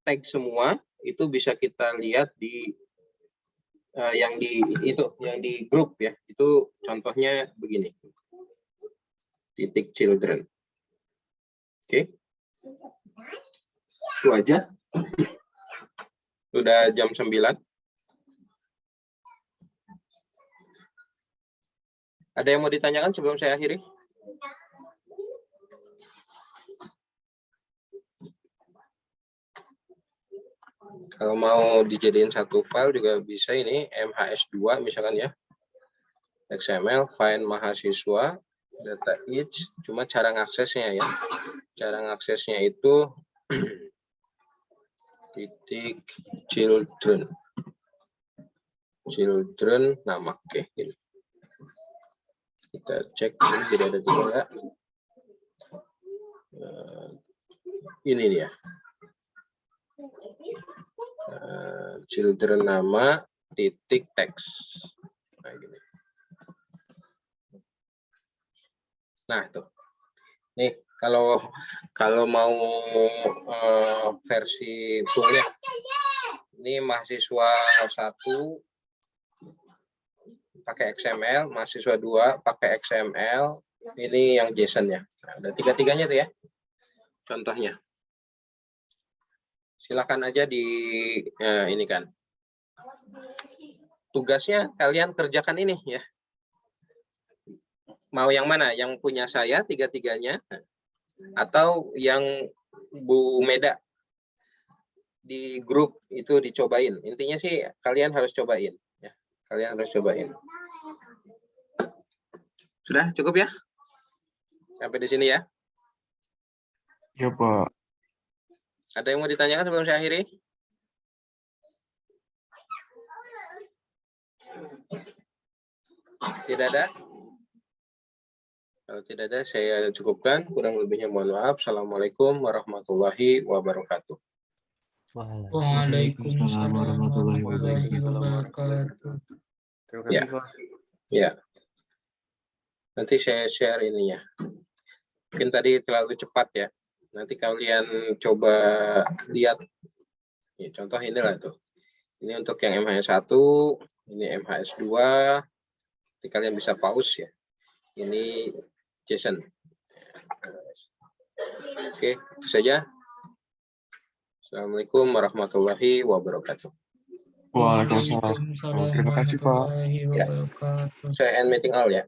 tag semua itu bisa kita lihat di yang di grup ya. Itu contohnya begini. Titik children. Oke. Itu aja. Sudah jam 9. Ada yang mau ditanyakan sebelum saya akhiri? Kalau mau dijadiin satu file juga bisa ini MHS2 misalkan ya. XML, find mahasiswa, data each, cuma cara ngaksesnya ya. Cara ngaksesnya itu titik children. Children nama oke ini. Kita cek ini tidak ada juga. Ini dia. Children nama titik teks. Nah, gini. Nah, tuh. Nih, kalau mau versi fullnya, ini mahasiswa 1 pakai XML, mahasiswa 2 pakai XML, ini yang JSON-nya. Nah, ada tiga-tiganya tuh ya, contohnya. Silakan aja di ini kan. Tugasnya kalian kerjakan ini ya. Mau yang mana? Yang punya saya tiga-tiganya atau yang Bu Meda di grup itu dicobain. Intinya sih kalian harus cobain ya. Kalian harus cobain. Sudah cukup ya? Sampai di sini ya. Ya, Pak. Ada yang mau ditanyakan sebelum saya akhiri? Tidak ada? Kalau tidak ada, saya cukupkan. Kurang lebihnya mohon maaf. Assalamualaikum warahmatullahi wabarakatuh. Waalaikumsalam warahmatullahi wabarakatuh. Terima kasih, Ya. Pak. Ya. Nanti saya share ininya. Mungkin tadi terlalu cepat ya. Nanti kalian coba lihat. Ya, contoh inilah tuh. Ini untuk yang MH1, Ini MHS2. Nanti kalian bisa pause ya. Ini Jason. Oke, itu saja. Assalamualaikum warahmatullahi wabarakatuh. Waalaikumsalam. Terima kasih, Pak. warahmatullahi Ya. wabarakatuh. Saya end meeting all ya.